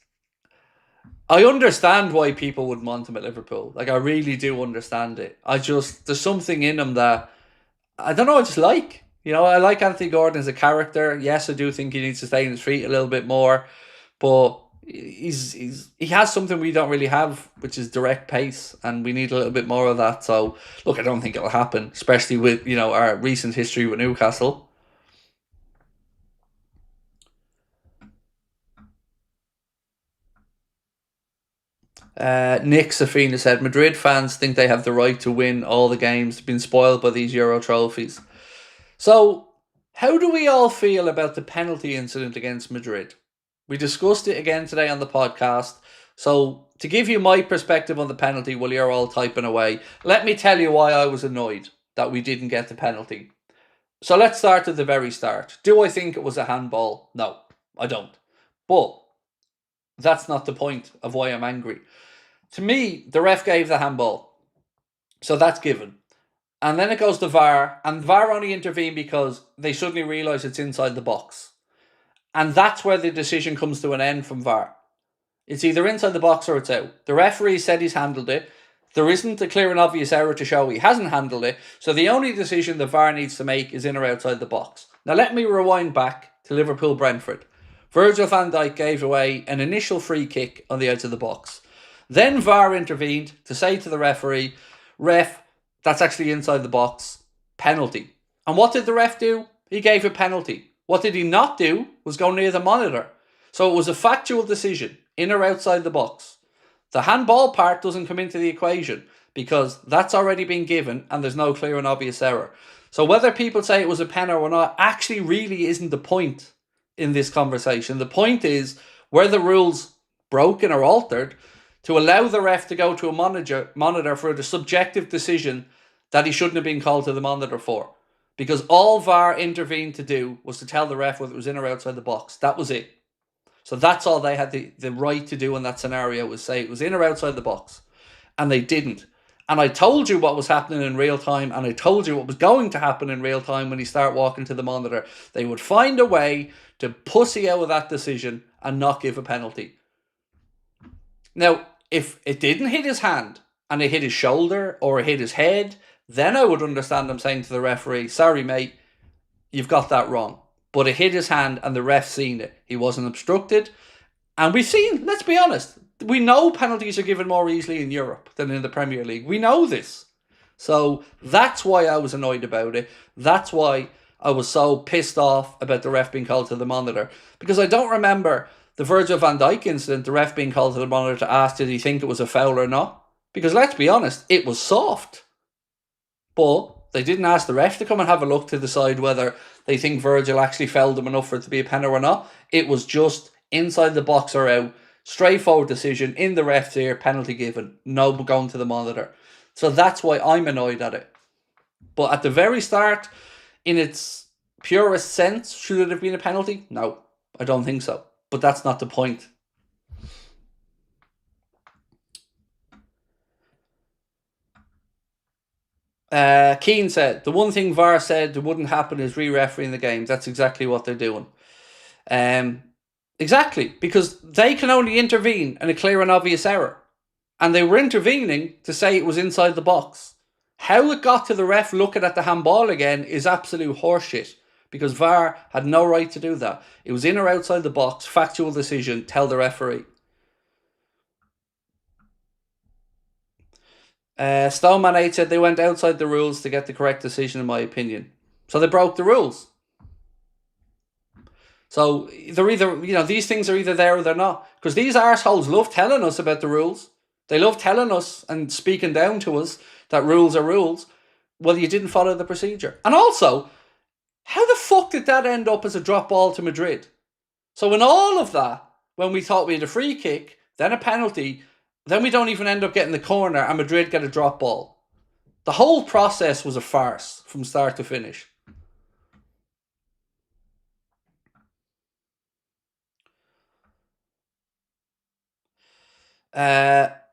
I understand why people would want him at Liverpool. Like, I really do understand it. There's something in him that, I don't know, I just like. You know, I like Anthony Gordon as a character. Yes, I do think he needs to stay on his feet a little bit more. but he has something we don't really have, which is direct pace, and we need a little bit more of that. So look, I don't think it'll happen, especially with our recent history with Newcastle. Nick Safina said Madrid fans think they have the right to win all the games. They've been spoiled by these Euro trophies. So how do we all feel about the penalty incident against Madrid? We discussed it again today on the podcast. So to give you my perspective on the penalty while you're all typing away, let me tell you why I was annoyed that we didn't get the penalty. So let's start at the very start. Do I think it was a handball? No, I don't. But that's not the point of why I'm angry. To me, the ref gave the handball. So that's given. And then it goes to VAR, and VAR only intervened because they suddenly realise it's inside the box. And that's where the decision comes to an end from VAR. It's either inside the box or it's out. The referee said he's handled it. There isn't a clear and obvious error to show he hasn't handled it. So the only decision the VAR needs to make is in or outside the box. Now let me rewind back to Liverpool-Brentford. Virgil van Dijk gave away an initial free kick on the outside of the box. Then VAR intervened to say to the referee, ref, that's actually inside the box, penalty. And what did the ref do? He gave a penalty. What did he not do was go near the monitor. So it was a factual decision, in or outside the box. The handball part doesn't come into the equation because that's already been given and there's no clear and obvious error. So whether people say it was a pen or not actually really isn't the point in this conversation. The point is, were the rules broken or altered to allow the ref to go to a monitor for the subjective decision that he shouldn't have been called to the monitor for. Because all VAR intervened to do was to tell the ref whether it was in or outside the box. That was it. So that's all they had the right to do in that scenario, was say it was in or outside the box. And they didn't. And I told you what was happening in real time, and I told you what was going to happen in real time when he started walking to the monitor. They would find a way to pussy out of that decision and not give a penalty. Now, if it didn't hit his hand and it hit his shoulder or it hit his head, then I would understand them saying to the referee, sorry mate, you've got that wrong. But it hit his hand and the ref seen it. He wasn't obstructed. And we've seen, let's be honest, we know penalties are given more easily in Europe than in the Premier League. We know this. So that's why I was annoyed about it. That's why I was so pissed off about the ref being called to the monitor. Because I don't remember the Virgil van Dijk incident, the ref being called to the monitor to ask did he think it was a foul or not. Because let's be honest, it was soft. But they didn't ask the ref to come and have a look to decide whether they think Virgil actually fouled him enough for it to be a pen or not. It was just inside the box or out. Straightforward decision in the ref's ear, penalty given. No going to the monitor. So that's why I'm annoyed at it. But at the very start, in its purest sense, should it have been a penalty? No, I don't think so. But that's not the point. Keane said, the one thing VAR said wouldn't happen is re-refereeing the game. That's exactly what they're doing. Exactly, because they can only intervene in a clear and obvious error. And they were intervening to say it was inside the box. How it got to the ref looking at the handball again is absolute horseshit. Because VAR had no right to do that. It was in or outside the box, factual decision, tell the referee. Stoneman 8 said they went outside the rules to get the correct decision, in my opinion. So they broke the rules. So they're either, these things are either there or they're not. Because these arseholes love telling us about the rules. They love telling us and speaking down to us that rules are rules. Well, you didn't follow the procedure. And also, how the fuck did that end up as a drop ball to Madrid? So in all of that, when we thought we had a free kick, then a penalty, then we don't even end up getting the corner and Madrid get a drop ball. The whole process was a farce from start to finish.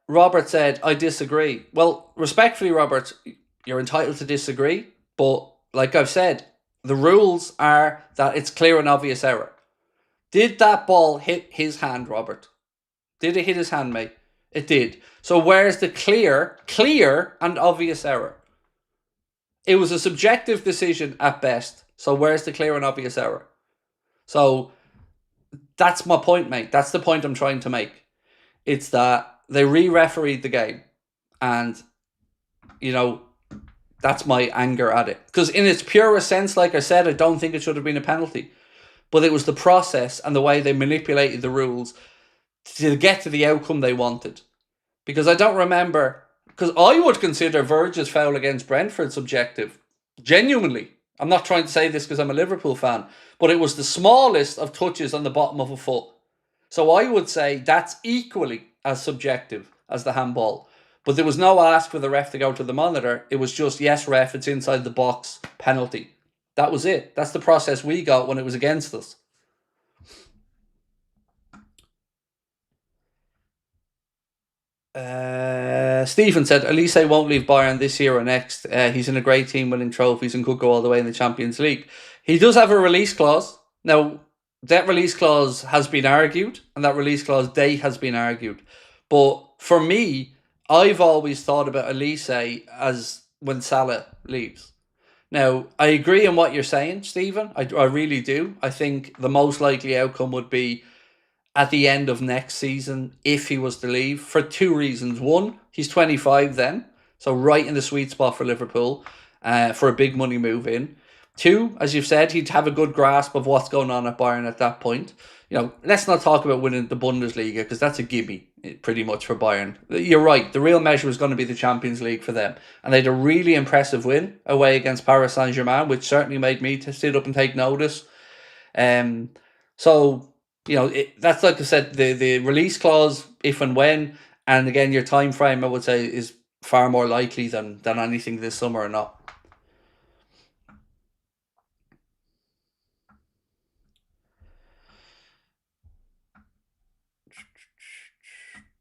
Robert said, I disagree. Well, respectfully, Robert, you're entitled to disagree. But like I've said, the rules are that it's clear and obvious error. Did that ball hit his hand, Robert? Did it hit his hand, mate? It did. So where's the clear and obvious error? It was a subjective decision at best. So where's the clear and obvious error? So that's my point, mate. That's the point I'm trying to make. It's that they re-refereed the game, and that's my anger at it. Because in its purest sense, like I said, I don't think it should have been a penalty. But it was the process and the way they manipulated the rules to get to the outcome they wanted. Because I don't remember... Because I would consider Verge's foul against Brentford subjective. Genuinely. I'm not trying to say this because I'm a Liverpool fan. But it was the smallest of touches on the bottom of a foot. So I would say that's equally as subjective as the handball. But there was no ask for the ref to go to the monitor. It was just, yes, ref, it's inside the box, penalty. That was it. That's the process we got when it was against us. Stephen said, Elise won't leave Bayern this year or next. He's in a great team winning trophies and could go all the way in the Champions League. He does have a release clause. Now, that release clause has been argued, and that release clause date has been argued. But for me, I've always thought about Elise as when Salah leaves. Now, I agree on what you're saying, Stephen. I really do. I think the most likely outcome would be at the end of next season if he was to leave, for two reasons. One, he's 25 then, so right in the sweet spot for Liverpool for a big money move in. Two, as you've said, he'd have a good grasp of what's going on at Bayern at that point. Let's not talk about winning the Bundesliga because that's a gimme pretty much for Bayern. You're right, the real measure is going to be the Champions League for them. And they had a really impressive win away against Paris Saint-Germain, which certainly made me to sit up and take notice. So... that's like I said, the release clause, if and when, and again, your time frame, I would say, is far more likely than anything this summer or not.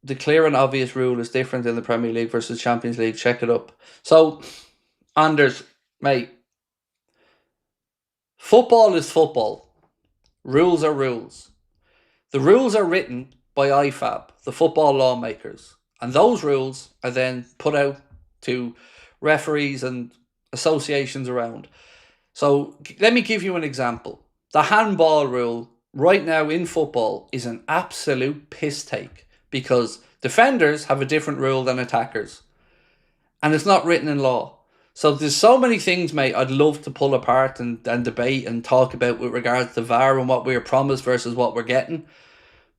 The clear and obvious rule is different in the Premier League versus Champions League. Check it up. So, Anders, mate, football is football. Rules are rules. The rules are written by IFAB, the football lawmakers, and those rules are then put out to referees and associations around. So let me give you an example. The handball rule right now in football is an absolute piss take because defenders have a different rule than attackers, and it's not written in law. So there's so many things, mate, I'd love to pull apart and debate and talk about with regards to VAR and what we're promised versus what we're getting.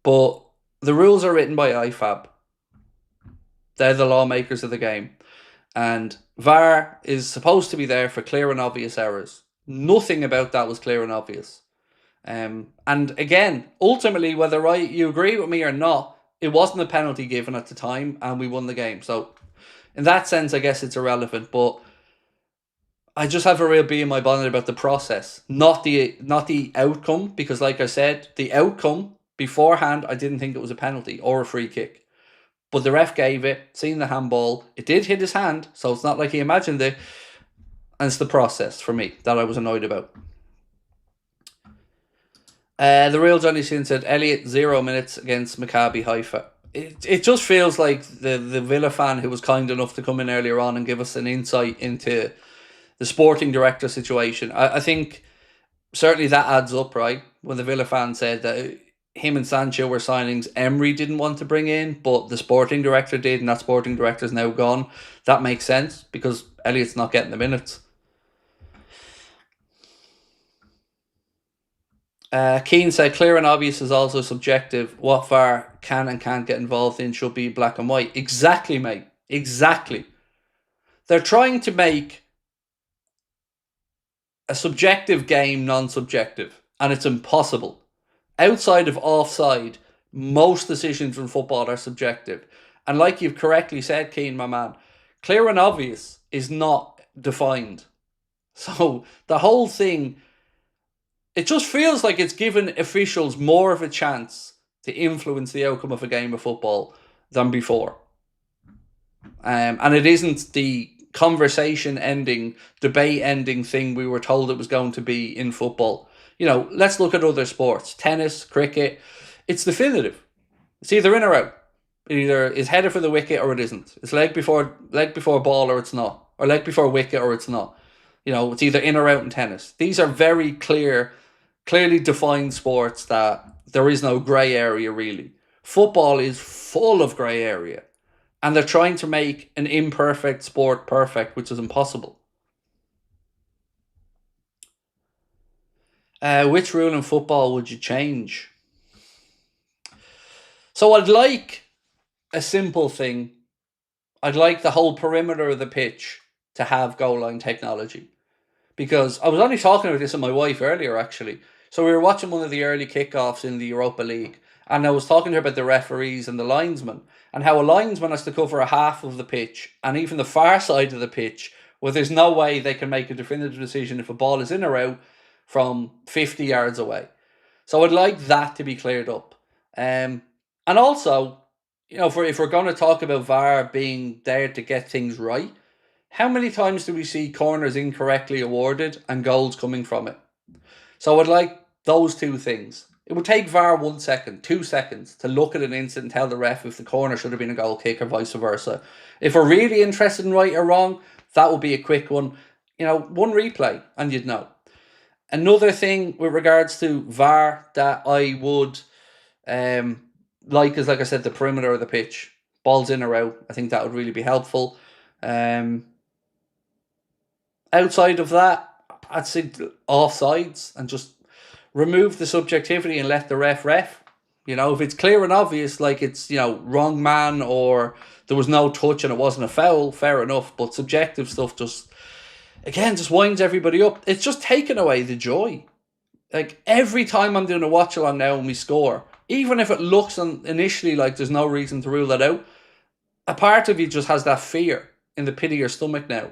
But the rules are written by IFAB. They're the lawmakers of the game. And VAR is supposed to be there for clear and obvious errors. Nothing about that was clear and obvious. And again, ultimately, whether you agree with me or not, it wasn't a penalty given at the time and we won the game. So in that sense, I guess it's irrelevant. But I just have a real bee in my bonnet about the process, not the outcome. Because like I said, the outcome... beforehand, I didn't think it was a penalty or a free kick. But the ref gave it, seen the handball. It did hit his hand, so it's not like he imagined it. And it's the process for me that I was annoyed about. The real Johnny Sin said, Elliott, 0 minutes against Maccabi Haifa. It just feels like the Villa fan who was kind enough to come in earlier on and give us an insight into the sporting director situation. I think certainly that adds up, right? When the Villa fan said that him and Sancho were signings Emery didn't want to bring in, but the sporting director did, and that sporting director is now gone. That makes sense because Elliott's not getting the minutes. Keane said, clear and obvious is also subjective. What VAR can and can't get involved in should be black and white. Exactly, mate. Exactly. They're trying to make a subjective game non-subjective, and it's impossible. Outside of offside, most decisions in football are subjective. And like you've correctly said, Keane, my man, clear and obvious is not defined. So the whole thing, it just feels like it's given officials more of a chance to influence the outcome of a game of football than before. And it isn't the conversation ending, debate ending thing we were told it was going to be in football. Let's look at other sports. Tennis, cricket. It's definitive. It's either in or out. It either is headed for the wicket or it isn't. It's leg before ball or it's not. Or leg before wicket or it's not. It's either in or out in tennis. These are very clearly defined sports that there is no grey area really. Football is full of grey area. And they're trying to make an imperfect sport perfect, which is impossible. Which rule in football would you change? So I'd like a simple thing. I'd like the whole perimeter of the pitch to have goal line technology. Because I was only talking about this with my wife earlier, actually. So we were watching one of the early kickoffs in the Europa League, and I was talking to her about the referees and the linesmen, and how a linesman has to cover a half of the pitch, and even the far side of the pitch, where there's no way they can make a definitive decision if a ball is in or out from 50 yards away. So I'd like that to be cleared up. And also, if we're going to talk about VAR being there to get things right, how many times do we see corners incorrectly awarded and goals coming from it? So I'd like those two things. It would take VAR 1 second, 2 seconds to look at an incident and tell the ref if the corner should have been a goal kick or vice versa. If we're really interested in right or wrong, that would be a quick one. One replay and you'd know. Another thing with regards to VAR that I would like is, like I said, the perimeter of the pitch. Balls in or out. I think that would really be helpful. Outside of that, I'd say offsides and just remove the subjectivity and let the ref. If it's clear and obvious, like it's, wrong man or there was no touch and it wasn't a foul, fair enough. But subjective stuff just winds everybody up. It's just taking away the joy. Like every time I'm doing a watch along now and we score, even if it looks initially like there's no reason to rule that out, a part of you just has that fear in the pit of your stomach now.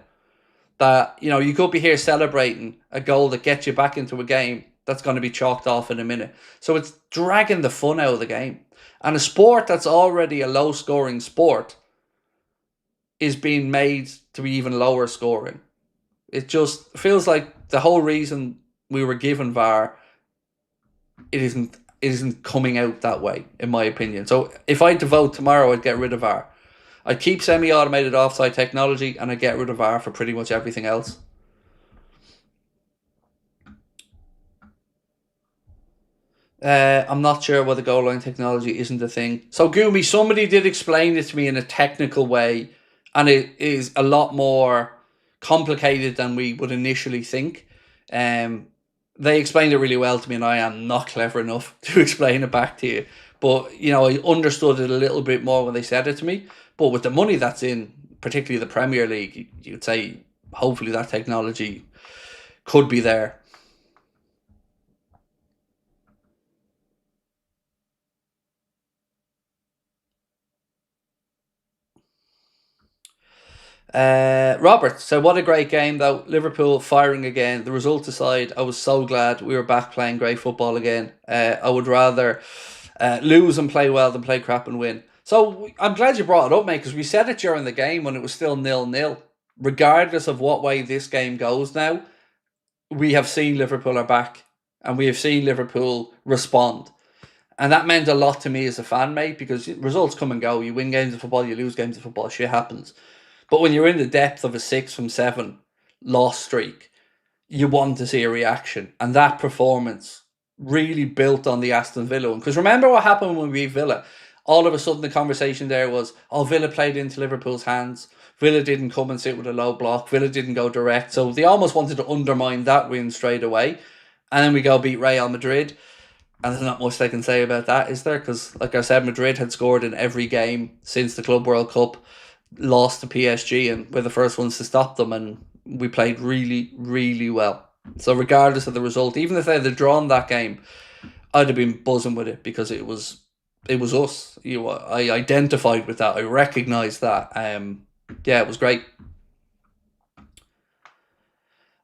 That, you could be here celebrating a goal that gets you back into a game that's going to be chalked off in a minute. So it's dragging the fun out of the game. And a sport that's already a low-scoring sport is being made to be even lower scoring. It just feels like the whole reason we were given VAR, it isn't coming out that way, in my opinion. So if I had to vote tomorrow, I'd get rid of VAR. I'd keep semi-automated offside technology and I'd get rid of VAR for pretty much everything else. I'm not sure why the goal line technology isn't a thing. So Goomy, somebody did explain it to me in a technical way, and it is a lot more complicated than we would initially think. They explained it really well to me, and I am not clever enough to explain it back to you. But, I understood it a little bit more when they said it to me. But with the money that's in, particularly the Premier League, you'd say hopefully that technology could be there. Robert, so what a great game though. Liverpool firing again. The result aside, I was so glad we were back playing great football again. I would rather lose and play well than play crap and win. So I'm glad you brought it up, mate, because we said it during the game when it was still 0-0. Regardless of what way this game goes now, we have seen Liverpool are back and we have seen Liverpool respond. And that meant a lot to me as a fan, mate, because results come and go. You win games of football, you lose games of football, shit happens. But when you're in the depth of a 6 from 7 loss streak, you want to see a reaction. And that performance really built on the Aston Villa one. Because remember what happened when we beat Villa? All of a sudden the conversation there was, Villa played into Liverpool's hands. Villa didn't come and sit with a low block. Villa didn't go direct. So they almost wanted to undermine that win straight away. And then we go beat Real Madrid. And there's not much they can say about that, is there? Because, like I said, Madrid had scored in every game since the Club World Cup, lost to PSG, and we're the first ones to stop them. And we played really, really well. So regardless of the result, even if they had drawn that game, I'd have been buzzing with it because it was us. I identified with that. I recognised that. Yeah, it was great.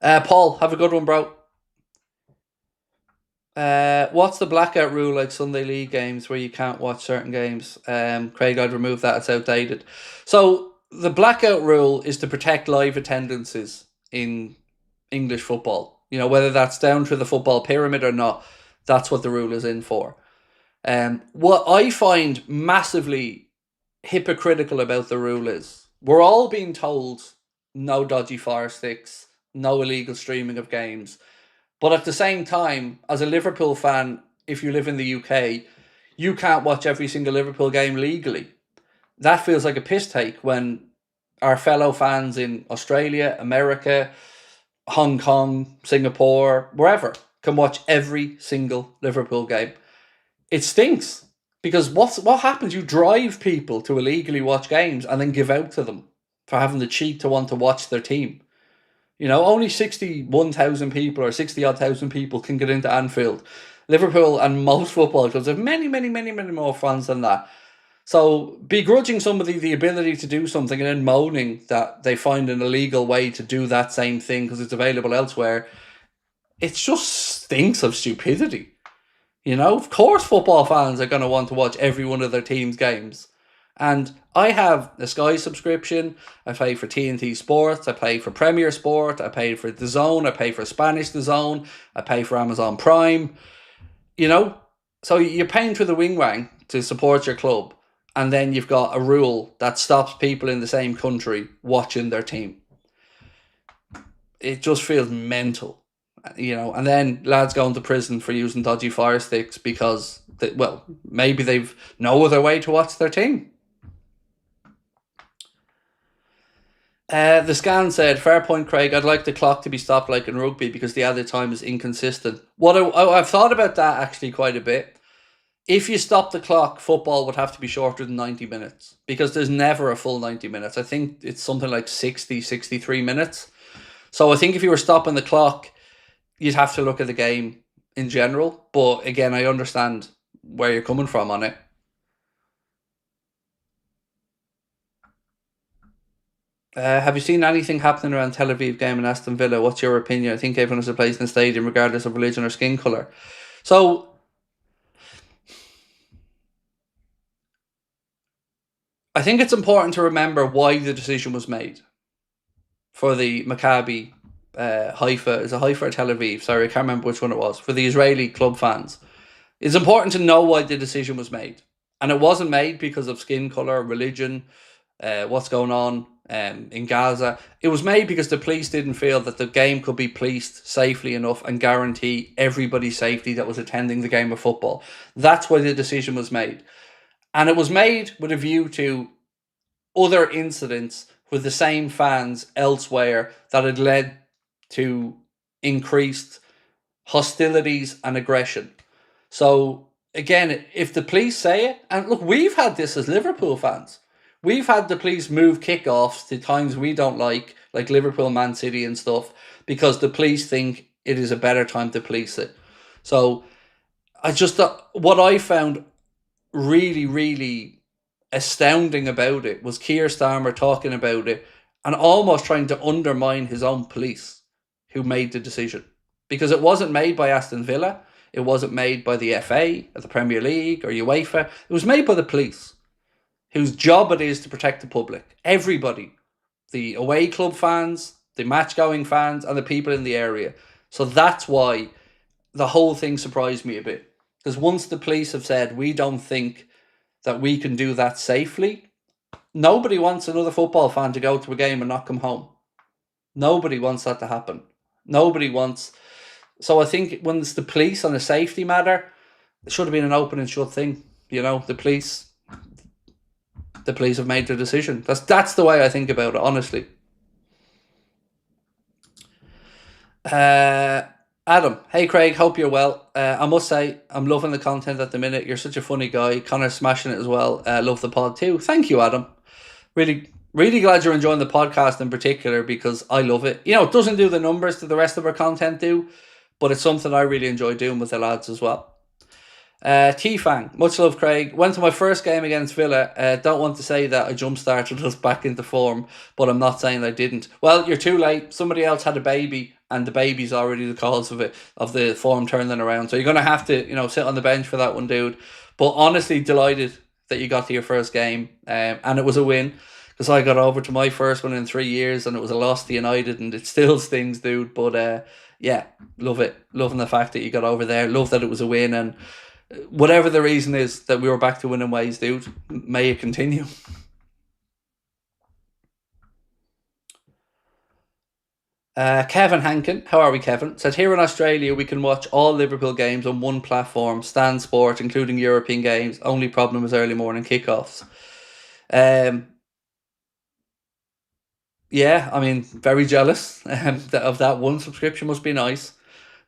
Paul, have a good one, bro. What's the blackout rule like Sunday League games where you can't watch certain games? Craig, I'd remove that. It's outdated. So the blackout rule is to protect live attendances in English football. Whether that's down to the football pyramid or not, that's what the rule is in for. What I find massively hypocritical about the rule is we're all being told no dodgy fire sticks, no illegal streaming of games. But at the same time, as a Liverpool fan, if you live in the UK, you can't watch every single Liverpool game legally. That feels like a piss take when our fellow fans in Australia, America, Hong Kong, Singapore, wherever, can watch every single Liverpool game. It stinks. Because what happens? You drive people to illegally watch games and then give out to them for having the cheek to want to watch their team. You know, only 61,000 people or 60-odd thousand people can get into Anfield. Liverpool and most football clubs have many, many, many, many more fans than that. So begrudging somebody the ability to do something and then moaning that they find an illegal way to do that same thing because it's available elsewhere, it just stinks of stupidity. You know, of course football fans are going to want to watch every one of their team's games. And I have a Sky subscription, I pay for TNT Sports, I pay for Premier Sport, I pay for DAZN, I pay for Spanish DAZN, I pay for Amazon Prime. You know, so you're paying through the wing-wang to support your club. And then you've got a rule that stops people in the same country watching their team. It just feels mental. You know, and then lads going to prison for using dodgy fire sticks because, maybe they've no other way to watch their team. The scan said, fair point, Craig, I'd like the clock to be stopped like in rugby because the added time is inconsistent. I've thought about that actually quite a bit. If you stop the clock, football would have to be shorter than 90 minutes because there's never a full 90 minutes. I think it's something like 60, 63 minutes. So I think if you were stopping the clock, you'd have to look at the game in general. But again, I understand where you're coming from on it. Have you seen anything happening around Tel Aviv game and Aston Villa? What's your opinion? I think everyone has a place in the stadium regardless of religion or skin colour. So, I think it's important to remember why the decision was made for the Maccabi Haifa. Is it Haifa or Tel Aviv? Sorry, I can't remember which one it was. For the Israeli club fans. It's important to know why the decision was made. And it wasn't made because of skin colour, religion, what's going on in Gaza. It was made because the police didn't feel that the game could be policed safely enough and guarantee everybody's safety that was attending the game of football. That's why the decision was made. And it was made with a view to other incidents with the same fans elsewhere that had led to increased hostilities and aggression. So, again, if the police say it, and look, we've had this as Liverpool fans. We've had the police move kickoffs to times we don't like Liverpool, Man City and stuff, because the police think it is a better time to police it. So, what I found really, really astounding about it was Keir Starmer talking about it and almost trying to undermine his own police who made the decision. Because it wasn't made by Aston Villa, it wasn't made by the FA or the Premier League or UEFA. It was made by the police, whose job it is to protect the public. Everybody. The away club fans, the match-going fans, and the people in the area. So that's why the whole thing surprised me a bit. Because once the police have said, we don't think that we can do that safely, nobody wants another football fan to go to a game and not come home. Nobody wants that to happen. Nobody wants... So I think when it's the police on a safety matter, it should have been an open and shut thing. You know, the police have made their decision. That's the way I think about it, honestly. Adam, hey Craig, hope you're well. I must say, I'm loving the content at the minute. You're such a funny guy. Connor's smashing it as well. Love the pod too. Thank you, Adam. Really, really glad you're enjoying the podcast in particular because I love it. You know, it doesn't do the numbers that the rest of our content do, but it's something I really enjoy doing with the lads as well. T-Fang, much love Craig. Went to my first game against Villa. Don't want to say that I jump-started us back into form, but I'm not saying I didn't. Well, you're too late. Somebody else had a baby, and the baby's already the cause of it, of the form turning around. So you're going to have to, sit on the bench for that one, dude. But honestly, delighted that you got to your first game, and it was a win. Because I got over to my first one in 3 years, and it was a loss to United, and it still stings, dude. But yeah, love it. Loving the fact that you got over there. Love that it was a win, and whatever the reason is that we were back to winning ways, dude, may it continue. Kevin Hankin, how are we, Kevin? Said here in Australia we can watch all Liverpool games on one platform, Stan Sport, including European games. Only problem is early morning kickoffs. Um, yeah, I mean, very jealous of that one subscription. Must be nice.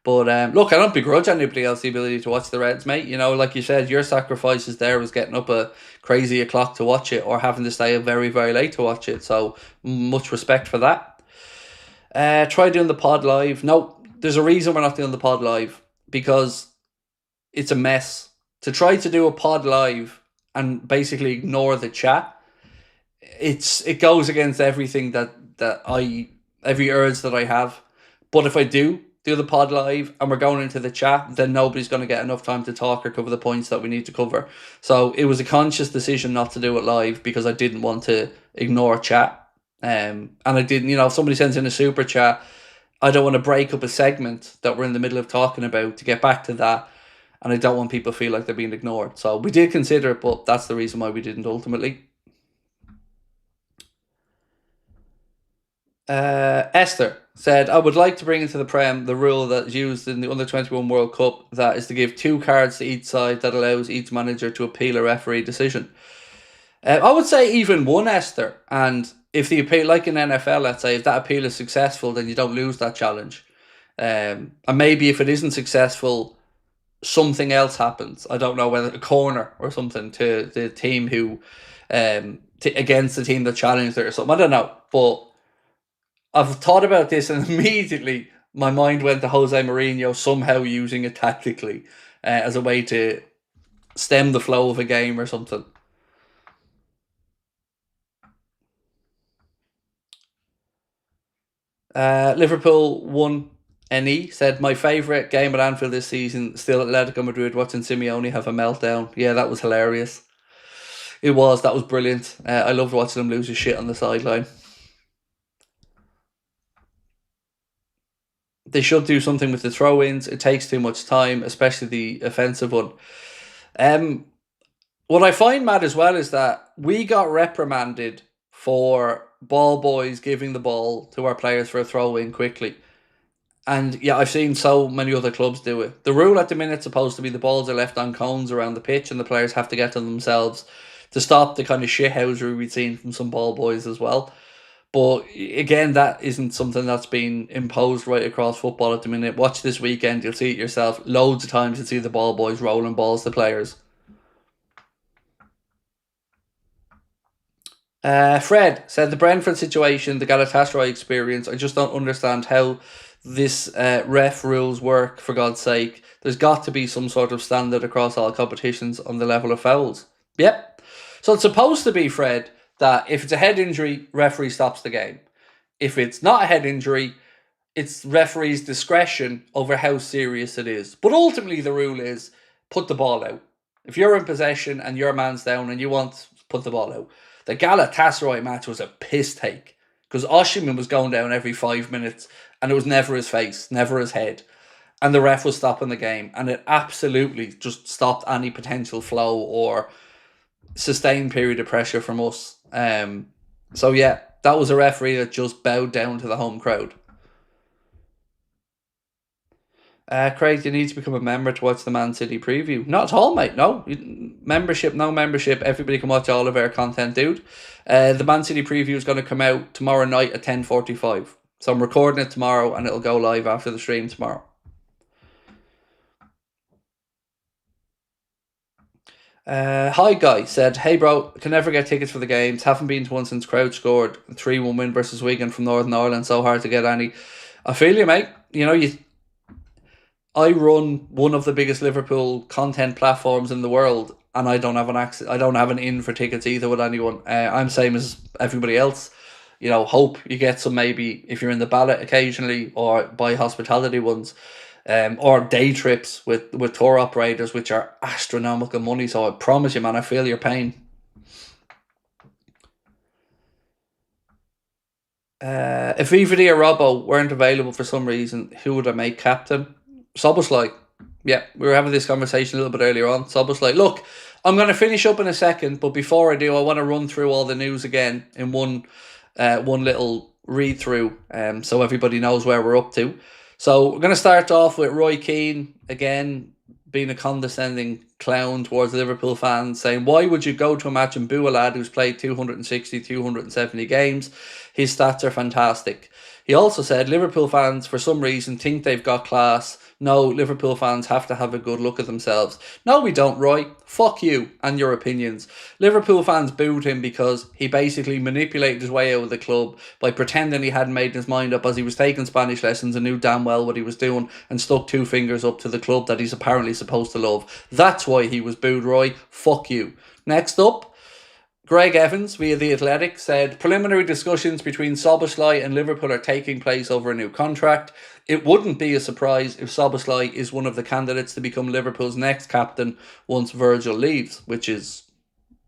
But look, I don't begrudge anybody else the ability to watch the Reds, mate. You know, like you said, your sacrifices there was getting up a crazy o'clock to watch it or having to stay up very, very late to watch it. So much respect for that. Try doing the pod live. No, there's a reason we're not doing the pod live because it's a mess. To try to do a pod live and basically ignore the chat, it goes against everything every urge that I have. But if I do the pod live and we're going into the chat, then nobody's going to get enough time to talk or cover the points that we need to cover. So it was a conscious decision not to do it live because I didn't want to ignore chat. And I didn't, if somebody sends in a super chat, I don't want to break up a segment that we're in the middle of talking about to get back to that. And I don't want people to feel like they're being ignored. So we did consider it, but that's the reason why we didn't ultimately. Esther said, I would like to bring into the Prem the rule that's used in the Under-21 World Cup, that is to give 2 cards to each side that allows each manager to appeal a referee decision. I would say even one, Esther, and if the appeal, like in NFL, let's say, if that appeal is successful, then you don't lose that challenge. And maybe if it isn't successful, something else happens. I don't know, whether a corner or something to the team who, against the team that challenged it or something. I don't know, but I've thought about this and immediately my mind went to Jose Mourinho somehow using it tactically as a way to stem the flow of a game or something. Liverpool 1 NE said, my favourite game at Anfield this season, still Atletico Madrid, watching Simeone have a meltdown. Yeah, that was hilarious. That was brilliant. I loved watching him lose his shit on the sideline. They should do something with the throw-ins. It takes too much time, especially the offensive one. What I find mad as well is that we got reprimanded for ball boys giving the ball to our players for a throw-in quickly. And yeah, I've seen so many other clubs do it. The rule at the minute is supposed to be the balls are left on cones around the pitch and the players have to get to them themselves to stop the kind of shithousery we've seen from some ball boys as well. But again, that isn't something that's been imposed right across football at the minute. Watch this weekend, you'll see it yourself. Loads of times you'll see the ball boys rolling balls to players. Fred said, the Brentford situation, the Galatasaray experience, I just don't understand how this ref rules work, for God's sake. There's got to be some sort of standard across all competitions on the level of fouls. Yep. So it's supposed to be, Fred, that if it's a head injury, referee stops the game. If it's not a head injury, it's referee's discretion over how serious it is. But ultimately the rule is put the ball out. If you're in possession and your man's down and you want to put the ball out. The Galatasaray match was a piss take because Osimhen was going down every 5 minutes and it was never his face, never his head. And the ref was stopping the game and it absolutely just stopped any potential flow or sustained period of pressure from us. So yeah, that was a referee that just bowed down to the home crowd. Craig, you need to become a member to watch the Man City preview. Not at all, mate. No. Membership, no membership. Everybody can watch all of our content, dude. The Man City preview is going to come out tomorrow night at 10:45. So I'm recording it tomorrow and it'll go live after the stream tomorrow. Hi Guy said, hey bro, can never get tickets for the games. Haven't been to one since Crouch scored 3-1 win versus Wigan from Northern Ireland. So hard to get any. I feel you, mate. I run one of the biggest Liverpool content platforms in the world, and I don't have an access. I don't have an in for tickets either with anyone. I'm same as everybody else. Hope you get some, maybe if you're in the ballot occasionally, or buy hospitality ones, or day trips with tour operators, which are astronomical money. So I promise you, man, I feel your pain. If VVD or Robbo weren't available for some reason, who would I make captain? Szoboszlai. Yeah, we were having this conversation a little bit earlier on. Szoboszlai. Look, I'm going to finish up in a second, but before I do, I want to run through all the news again in one little read through so everybody knows where we're up to. So we're going to start off with Roy Keane, again, being a condescending clown towards Liverpool fans, saying, why would you go to a match and boo a lad who's played 260, 270 games? His stats are fantastic. He also said, Liverpool fans, for some reason, think they've got class. No, Liverpool fans have to have a good look at themselves. No, we don't, Roy. Fuck you and your opinions. Liverpool fans booed him because he basically manipulated his way out of the club by pretending he hadn't made his mind up as he was taking Spanish lessons and knew damn well what he was doing and stuck two fingers up to the club that he's apparently supposed to love. That's why he was booed, Roy. Fuck you. Next up, Greg Evans, via The Athletic, said preliminary discussions between Szoboszlai and Liverpool are taking place over a new contract. It wouldn't be a surprise if Szoboszlai is one of the candidates to become Liverpool's next captain once Virgil leaves, which is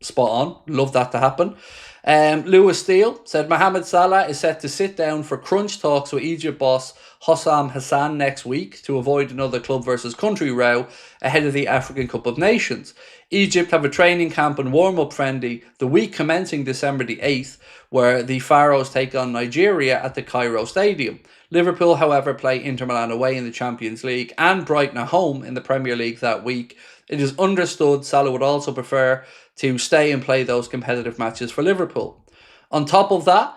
spot on. Love that to happen. Lewis Steele said Mohamed Salah is set to sit down for crunch talks with Egypt boss Hossam Hassan next week to avoid another club versus country row ahead of the African Cup of Nations. Egypt have a training camp and warm-up friendly the week commencing December the 8th, where the Pharaohs take on Nigeria at the Cairo Stadium. Liverpool, however, play Inter Milan away in the Champions League and Brighton at home in the Premier League that week. It is understood Salah would also prefer to stay and play those competitive matches for Liverpool. On top of that,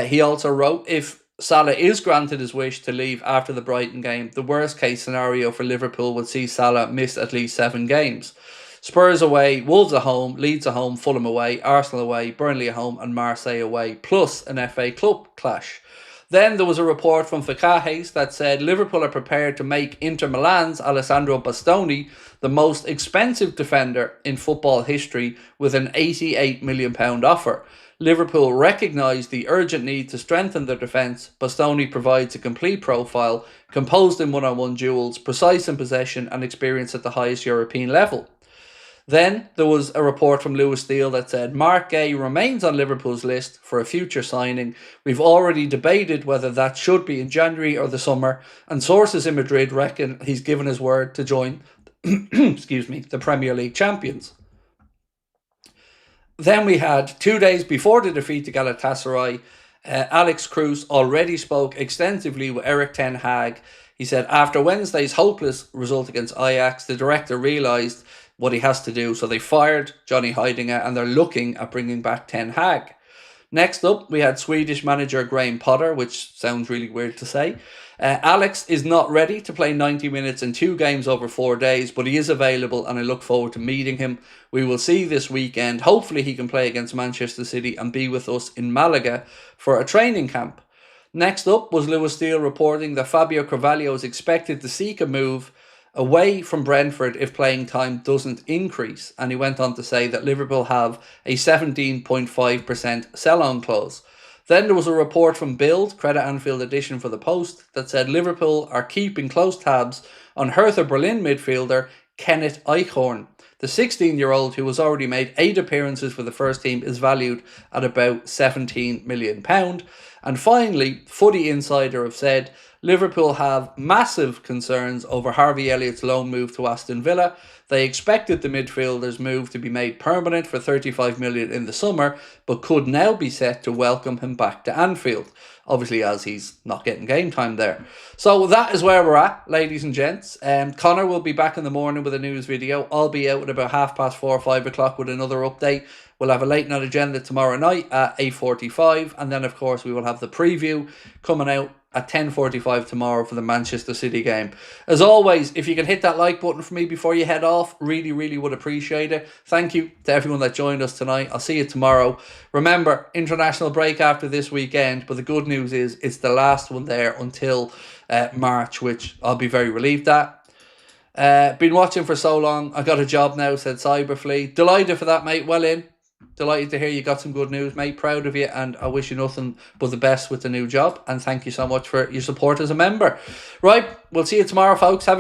he also wrote, if Salah is granted his wish to leave after the Brighton game, the worst case scenario for Liverpool would see Salah miss at least 7 games. Spurs away, Wolves at home, Leeds at home, Fulham away, Arsenal away, Burnley at home and Marseille away, plus an FA Club clash. Then there was a report from Ficajes that said Liverpool are prepared to make Inter Milan's Alessandro Bastoni the most expensive defender in football history with an £88 million offer. Liverpool recognised the urgent need to strengthen their defence. Bastoni provides a complete profile, composed in one-on-one duels, precise in possession and experience at the highest European level. Then there was a report from Lewis Steele that said Marc Guehi remains on Liverpool's list for a future signing. We've already debated whether that should be in January or the summer, and sources in Madrid reckon he's given his word to join the Premier League champions. Then we had 2 days before the defeat to Galatasaray, Alex Cruz already spoke extensively with Erik ten Hag. He said after Wednesday's hopeless result against Ajax, the director realised what he has to do, so they fired Johnny Heidinger and they're looking at bringing back Ten Hag. Next up, we had Swedish manager Graham Potter, which sounds really weird to say. Alex is not ready to play 90 minutes in 2 games over 4 days, but he is available and I look forward to meeting him. We will see this weekend. Hopefully he can play against Manchester City and be with us in Malaga for a training camp. Next up was Lewis Steele reporting that Fabio Carvalho is expected to seek a move away from Brentford if playing time doesn't increase, and he went on to say that Liverpool have a 17.5% sell-on clause. Then there was a report from Bild, Credit Anfield edition for the Post, that said Liverpool are keeping close tabs on Hertha Berlin midfielder Kenneth Eichhorn. The 16-year-old, who has already made 8 appearances for the first team, is valued at about £17 million. And finally, Footy Insider have said Liverpool have massive concerns over Harvey Elliott's loan move to Aston Villa. They expected the midfielder's move to be made permanent for £35 million in the summer, but could now be set to welcome him back to Anfield, obviously as he's not getting game time there. So that is where we're at, ladies and gents. Connor will be back in the morning with a news video. I'll be out at about 4:30 or 5 o'clock with another update. We'll have a late night agenda tomorrow night at 8:45, and then of course we will have the preview coming out at 10:45 tomorrow for the Manchester City game. As always, if you can hit that like button for me before you head off, really would appreciate it. Thank you to everyone that joined us tonight. I'll see you tomorrow. Remember, international break after this weekend, but the good news is it's the last one there until March, which I'll be very relieved at. Been watching for so long. I got a job now, said Cyberflea. Delighted for that, mate. Well in. Delighted to hear you got some good news, mate. Proud of you, and I wish you nothing but the best with the new job. And thank you so much for your support as a member. Right, we'll see you tomorrow, folks. Have a